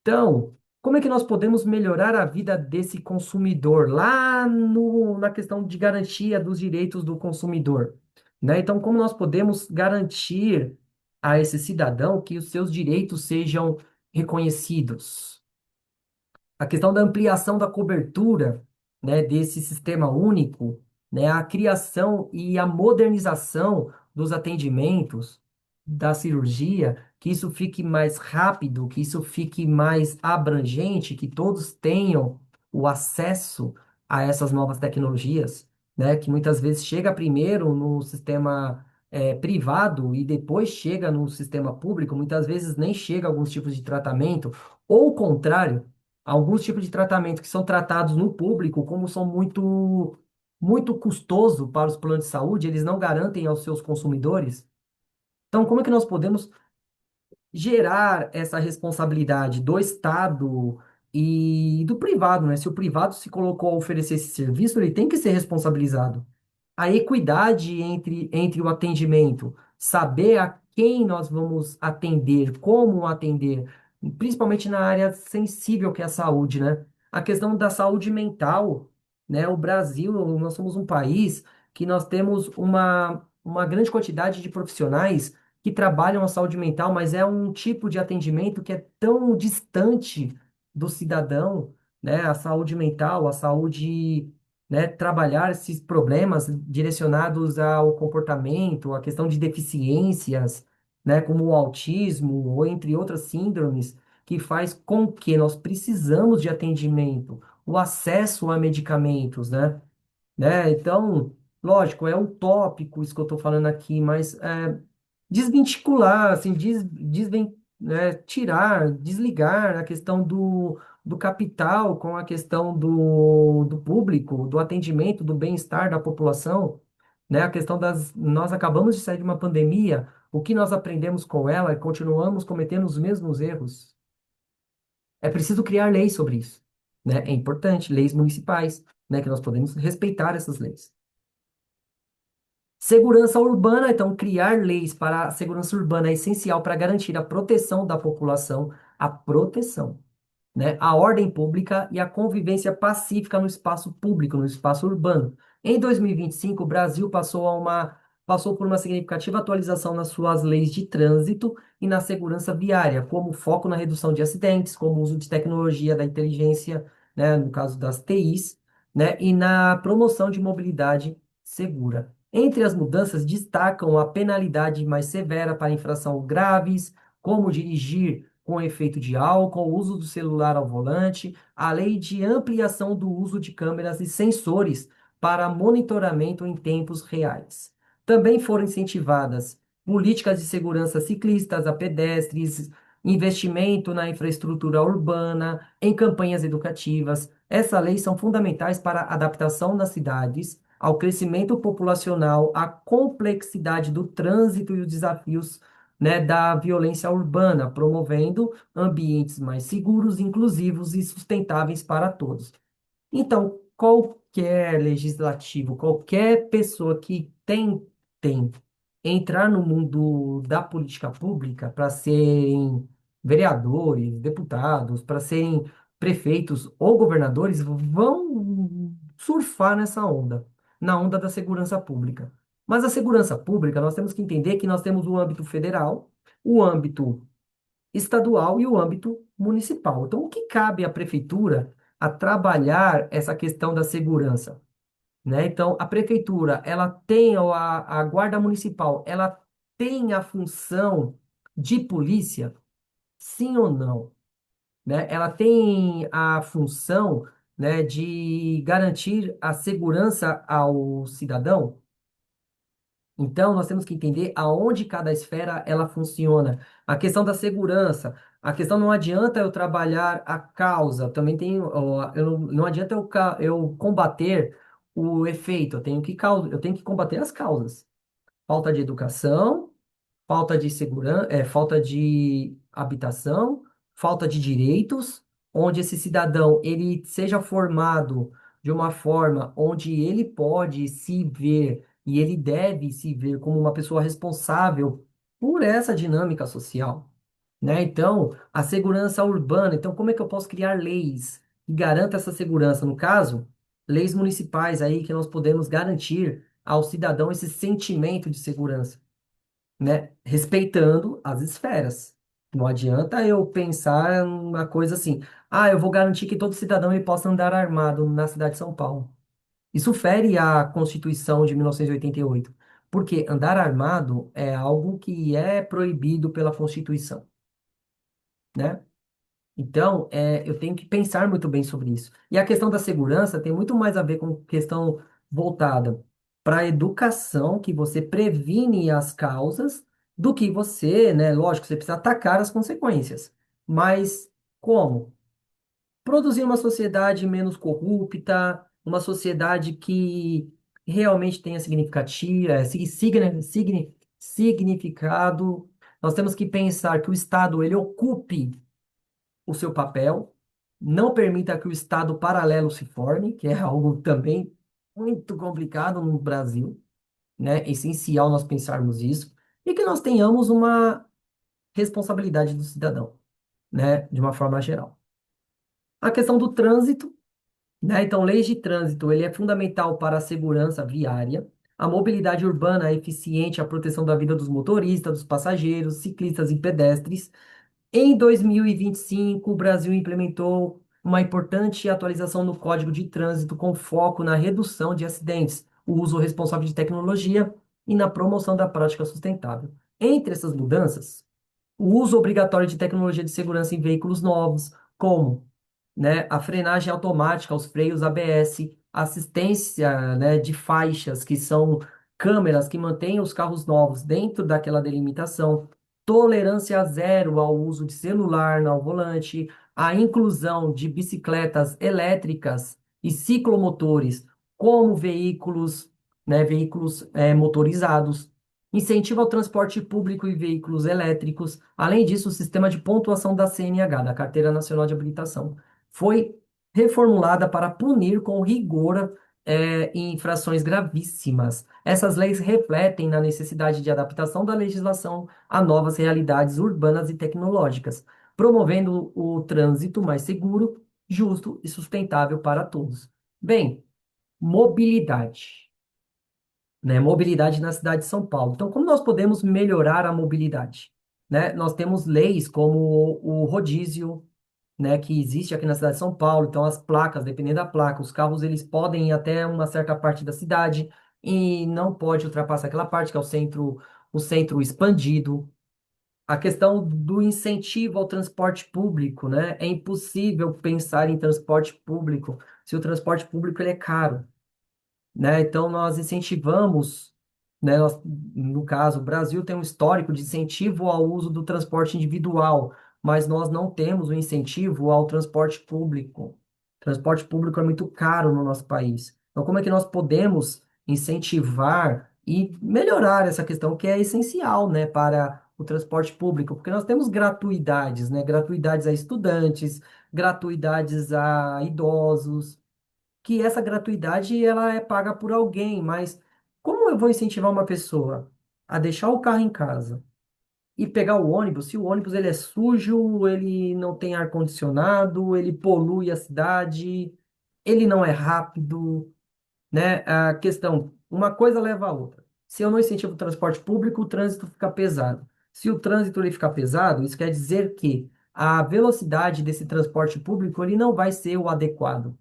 Então, como é que nós podemos melhorar a vida desse consumidor lá na questão de garantia dos direitos do consumidor, né? Então, como nós podemos garantir a esse cidadão que os seus direitos sejam reconhecidos? A questão da ampliação da cobertura, né, desse sistema único, né, a criação e a modernização dos atendimentos, da cirurgia, que isso fique mais rápido, que isso fique mais abrangente, que todos tenham o acesso a essas novas tecnologias, né, que muitas vezes chega primeiro no sistema privado e depois chega no sistema público, muitas vezes nem chega a alguns tipos de tratamento, ou o contrário, alguns tipos de tratamento que são tratados no público, como são muito custoso para os planos de saúde, eles não garantem aos seus consumidores. Então, como é que nós podemos gerar essa responsabilidade do Estado e do privado, né? Se o privado se colocou a oferecer esse serviço, ele tem que ser responsabilizado. A equidade entre o atendimento, saber a quem nós vamos atender, como atender, principalmente na área sensível que é a saúde, né? A questão da saúde mental, né? O Brasil, nós somos um país que nós temos uma grande quantidade de profissionais que trabalham a saúde mental, mas é um tipo de atendimento que é tão distante do cidadão, né? A saúde mental, a saúde né, trabalhar esses problemas direcionados ao comportamento, à questão de deficiências, né, como o autismo, ou entre outras síndromes, que faz com que nós precisamos de atendimento, o acesso a medicamentos, Então, lógico, é utópico isso que eu estou falando aqui, mas desvincular, assim, tirar, desligar a questão do capital com a questão do público, do atendimento, do bem-estar da população, né? A questão nós acabamos de sair de uma pandemia, o que nós aprendemos com ela e continuamos cometendo os mesmos erros. É preciso criar leis sobre isso, né? É importante, leis municipais, né? Que nós podemos respeitar essas leis. Segurança urbana, então, criar leis para a segurança urbana é essencial para garantir a proteção da população, a proteção, né, a ordem pública e a convivência pacífica no espaço público, no espaço urbano. Em 2025, o Brasil passou por uma significativa atualização nas suas leis de trânsito e na segurança viária, como foco na redução de acidentes, como uso de tecnologia da inteligência, né, no caso das TIs, né, e na promoção de mobilidade segura. Entre as mudanças, destacam a penalidade mais severa para infração graves, como dirigir com efeito de álcool, uso do celular ao volante, a lei de ampliação do uso de câmeras e sensores para monitoramento em tempos reais. Também foram incentivadas políticas de segurança ciclistas, a pedestres, investimento na infraestrutura urbana, em campanhas educativas. Essas leis são fundamentais para a adaptação nas cidades ao crescimento populacional, à complexidade do trânsito e os desafios, né, da violência urbana, promovendo ambientes mais seguros, inclusivos e sustentáveis para todos. Então, qualquer legislativo, qualquer pessoa que tem entrar no mundo da política pública para serem vereadores, deputados, para serem prefeitos ou governadores, vão surfar nessa onda, na onda da segurança pública. Mas a segurança pública, nós temos que entender que nós temos o âmbito federal, o âmbito estadual e o âmbito municipal. Então, o que cabe à prefeitura a trabalhar essa questão da segurança, né? Então, a prefeitura, ela tem, ou a guarda municipal, ela tem a função de polícia, sim ou não, né? Ela tem a função, né, de garantir a segurança ao cidadão. Então, nós temos que entender aonde cada esfera ela funciona. A questão da segurança, a questão não adianta eu trabalhar a causa, também tem, ó, não adianta eu combater o efeito, eu tenho que combater as causas. Falta de educação, falta de segurança, falta de habitação, falta de direitos, onde esse cidadão ele seja formado de uma forma onde ele pode se ver e ele deve se ver como uma pessoa responsável por essa dinâmica social, né? Então, a segurança urbana, então como é que eu posso criar leis que garantam essa segurança? No caso, leis municipais aí que nós podemos garantir ao cidadão esse sentimento de segurança, né? Respeitando as esferas. Não adianta eu pensar uma coisa assim, eu vou garantir que todo cidadão ele possa andar armado na cidade de São Paulo. Isso fere a Constituição de 1988, porque andar armado é algo que é proibido pela Constituição, né? Então, eu tenho que pensar muito bem sobre isso. E a questão da segurança tem muito mais a ver com questão voltada para a educação, que você previne as causas, do que você, né? Lógico, você precisa atacar as consequências. Mas como? Produzir uma sociedade menos corrupta, uma sociedade que realmente tenha significado. Nós temos que pensar que o Estado ele ocupe o seu papel, não permita que o Estado paralelo se forme, que é algo também muito complicado no Brasil, né? É essencial nós pensarmos isso, e que nós tenhamos uma responsabilidade do cidadão, né? De uma forma geral. A questão do trânsito, né? Então, leis de trânsito, ele é fundamental para a segurança viária, a mobilidade urbana é eficiente, a proteção da vida dos motoristas, dos passageiros, ciclistas e pedestres. Em 2025, o Brasil implementou uma importante atualização no Código de Trânsito com foco na redução de acidentes, o uso responsável de tecnologia e na promoção da prática sustentável. Entre essas mudanças, o uso obrigatório de tecnologia de segurança em veículos novos, como, né, a frenagem automática, os freios ABS, assistência, né, de faixas, que são câmeras que mantêm os carros novos dentro daquela delimitação, tolerância zero ao uso de celular ao volante, a inclusão de bicicletas elétricas e ciclomotores como veículos, né, veículos motorizados. Incentivo ao transporte público e veículos elétricos. Além disso, o sistema de pontuação da CNH, da Carteira Nacional de Habilitação, foi reformulada para punir com rigor em infrações gravíssimas. Essas leis refletem na necessidade de adaptação da legislação a novas realidades urbanas e tecnológicas, promovendo o trânsito mais seguro, justo e sustentável para todos. Bem, mobilidade, né? Mobilidade na cidade de São Paulo. Então, como nós podemos melhorar a mobilidade? Né? Nós temos leis como o rodízio, né, que existe aqui na cidade de São Paulo. Então, as placas, dependendo da placa, os carros eles podem ir até uma certa parte da cidade e não pode ultrapassar aquela parte que é o centro expandido. A questão do incentivo ao transporte público, né? É impossível pensar em transporte público se o transporte público ele é caro, né? Então, nós incentivamos, né? No caso, o Brasil tem um histórico de incentivo ao uso do transporte individual, mas nós não temos o incentivo ao transporte público. Transporte público é muito caro no nosso país. Então, como é que nós podemos incentivar e melhorar essa questão que é essencial, né, para o transporte público? Porque nós temos gratuidades, né? Gratuidades a estudantes, gratuidades a idosos, que essa gratuidade ela é paga por alguém, mas como eu vou incentivar uma pessoa a deixar o carro em casa e pegar o ônibus, se o ônibus ele é sujo, ele não tem ar-condicionado, ele polui a cidade, ele não é rápido, né? A questão, uma coisa leva a outra. Se eu não incentivo o transporte público, o trânsito fica pesado. Se o trânsito ele ficar pesado, isso quer dizer que a velocidade desse transporte público ele não vai ser o adequado.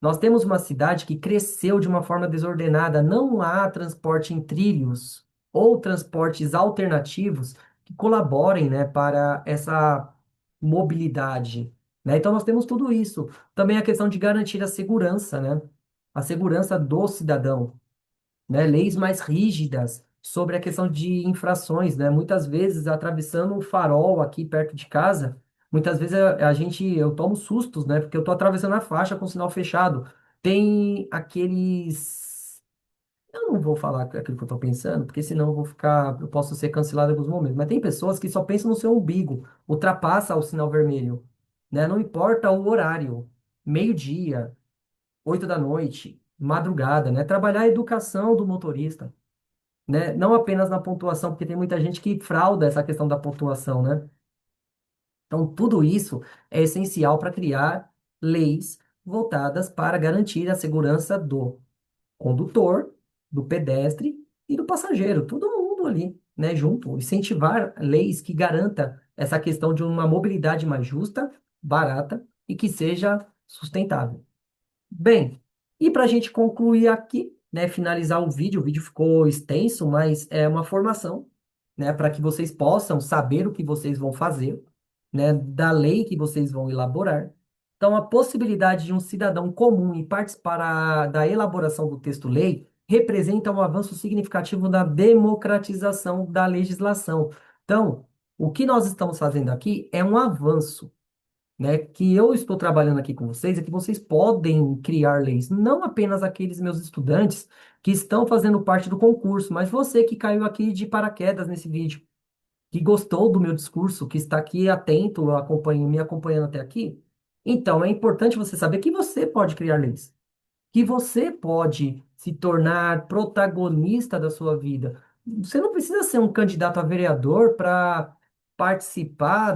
Nós temos uma cidade que cresceu de uma forma desordenada. Não há transporte em trilhos ou transportes alternativos que colaborem, né, para essa mobilidade, né? Então nós temos tudo isso. Também a questão de garantir a segurança, né? A segurança do cidadão, né? Leis mais rígidas sobre a questão de infrações, né? Muitas vezes, atravessando o farol aqui perto de casa, muitas vezes eu tomo sustos, né? Porque eu tô atravessando a faixa com o sinal fechado. Tem aqueles... Eu não vou falar aquilo que eu tô pensando, porque senão eu posso ser cancelado em alguns momentos. Mas tem pessoas que só pensam no seu umbigo, ultrapassa o sinal vermelho, né? Não importa o horário, meio-dia, 8 da noite, madrugada, né? Trabalhar a educação do motorista, né? Não apenas na pontuação, porque tem muita gente que frauda essa questão da pontuação, né? Então, tudo isso é essencial para criar leis voltadas para garantir a segurança do condutor, do pedestre e do passageiro, todo mundo ali, né, junto. Incentivar leis que garanta essa questão de uma mobilidade mais justa, barata e que seja sustentável. Bem, e para a gente concluir aqui, né, finalizar o vídeo ficou extenso, mas é uma formação, né, para que vocês possam saber o que vocês vão fazer, né, da lei que vocês vão elaborar. Então, a possibilidade de um cidadão comum e participar da elaboração do texto-lei representa um avanço significativo na democratização da legislação. Então, o que nós estamos fazendo aqui é um avanço, né, que eu estou trabalhando aqui com vocês é que vocês podem criar leis, não apenas aqueles meus estudantes que estão fazendo parte do concurso, mas você que caiu aqui de paraquedas nesse vídeo, que gostou do meu discurso, que está aqui atento, me acompanhando até aqui. Então, é importante você saber que você pode criar leis, que você pode se tornar protagonista da sua vida. Você não precisa ser um candidato a vereador para participar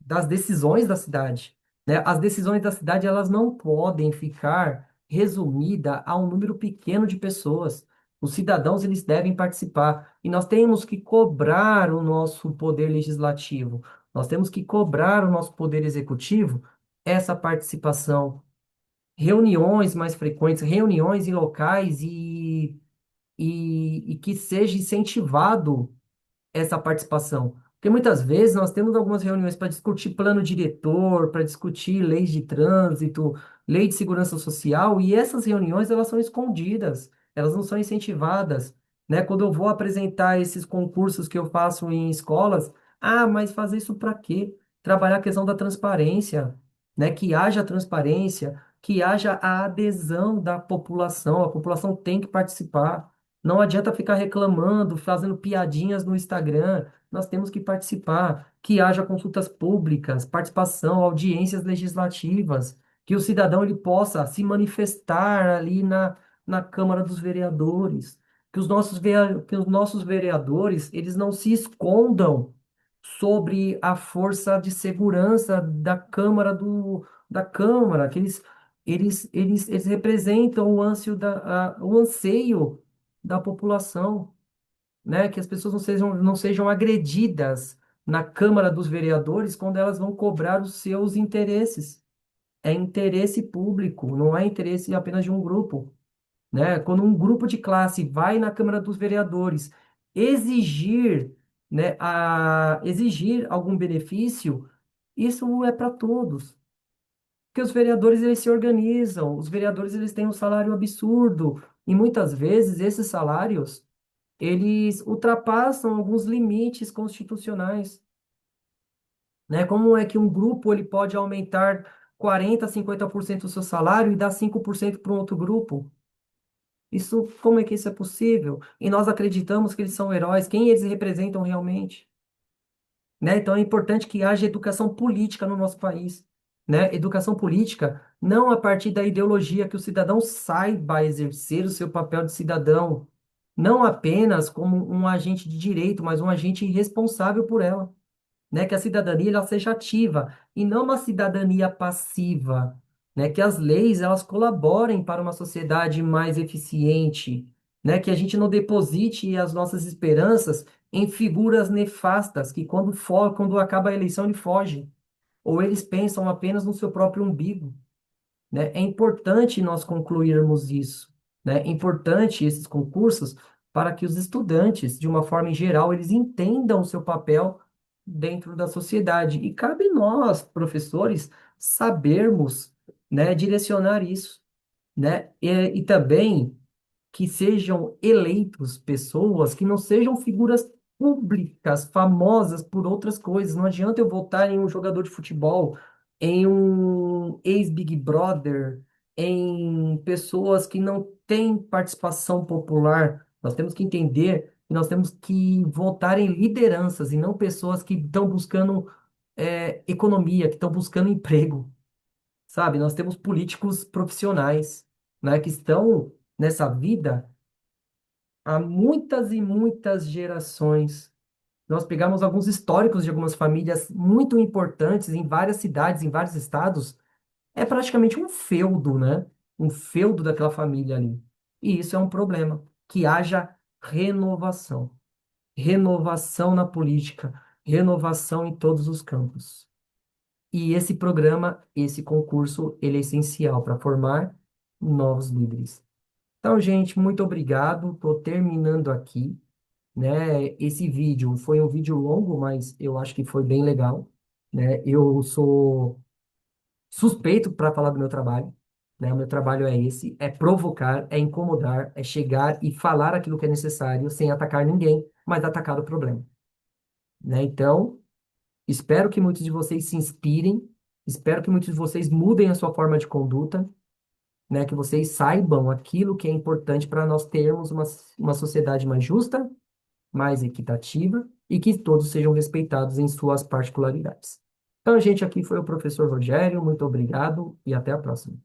das decisões da cidade, né? As decisões da cidade, elas não podem ficar resumidas a um número pequeno de pessoas. Os cidadãos, eles devem participar. E nós temos que cobrar o nosso poder legislativo. Nós temos que cobrar o nosso poder executivo essa participação, reuniões mais frequentes, reuniões em locais e que seja incentivado essa participação. Porque muitas vezes nós temos algumas reuniões para discutir plano diretor, para discutir leis de trânsito, lei de segurança social, e essas reuniões elas são escondidas, elas não são incentivadas, né? Quando eu vou apresentar esses concursos que eu faço em escolas, mas fazer isso para quê? Trabalhar a questão da transparência, né? Que haja transparência, que haja a adesão da população, a população tem que participar. Não adianta ficar reclamando, fazendo piadinhas no Instagram. Nós temos que participar, que haja consultas públicas, participação, audiências legislativas, que o cidadão ele possa se manifestar ali na Câmara dos Vereadores, que os nossos vereadores eles não se escondam sobre a força de segurança da Câmara, que eles representam o anseio da população, né? Que as pessoas não sejam agredidas na Câmara dos Vereadores quando elas vão cobrar os seus interesses. É interesse público, não é interesse apenas de um grupo, né? Quando um grupo de classe vai na Câmara dos Vereadores exigir, né, exigir algum benefício, isso é para todos. Porque os vereadores eles se organizam, os vereadores eles têm um salário absurdo e muitas vezes esses salários eles ultrapassam alguns limites constitucionais, né? Como é que um grupo ele pode aumentar 40, 50% do seu salário e dar 5% para um outro grupo? Isso, como é que isso é possível? E nós acreditamos que eles são heróis, quem eles representam realmente, né? Então é importante que haja educação política no nosso país, né? Educação política não a partir da ideologia, que o cidadão saiba exercer o seu papel de cidadão, não apenas como um agente de direito, mas um agente responsável por ela, né? Que a cidadania ela seja ativa e não uma cidadania passiva, né? Que as leis elas colaborem para uma sociedade mais eficiente, né? Que a gente não deposite as nossas esperanças em figuras nefastas que quando acaba a eleição ele foge, ou eles pensam apenas no seu próprio umbigo, né? É importante nós concluirmos isso, né? É importante esses concursos para que os estudantes, de uma forma em geral, eles entendam o seu papel dentro da sociedade. E cabe nós, professores, sabermos, né, direcionar isso, né? E também que sejam eleitos pessoas que não sejam figuras públicas, famosas por outras coisas. Não adianta eu votar em um jogador de futebol, em um ex-Big Brother, em pessoas que não têm participação popular. Nós temos que entender que nós temos que votar em lideranças e não pessoas que estão buscando economia, que estão buscando emprego, sabe? Nós temos políticos profissionais, né, que estão nessa vida há muitas e muitas gerações. Nós pegamos alguns históricos de algumas famílias muito importantes em várias cidades, em vários estados. É praticamente um feudo, né? Um feudo daquela família ali. E isso é um problema. Que haja renovação. Renovação na política. Renovação em todos os campos. E esse programa, esse concurso, ele é essencial para formar novos líderes. Então, gente, muito obrigado. Estou terminando aqui, né? Esse vídeo foi um vídeo longo, mas eu acho que foi bem legal, né? Eu sou suspeito para falar do meu trabalho, né? O meu trabalho é esse, é provocar, é incomodar, é chegar e falar aquilo que é necessário sem atacar ninguém, mas atacar o problema, né? Então, espero que muitos de vocês se inspirem, espero que muitos de vocês mudem a sua forma de conduta, né? Que vocês saibam aquilo que é importante para nós termos uma sociedade mais justa, mais equitativa e que todos sejam respeitados em suas particularidades. Então, gente, aqui foi o professor Rogério, muito obrigado e até a próxima.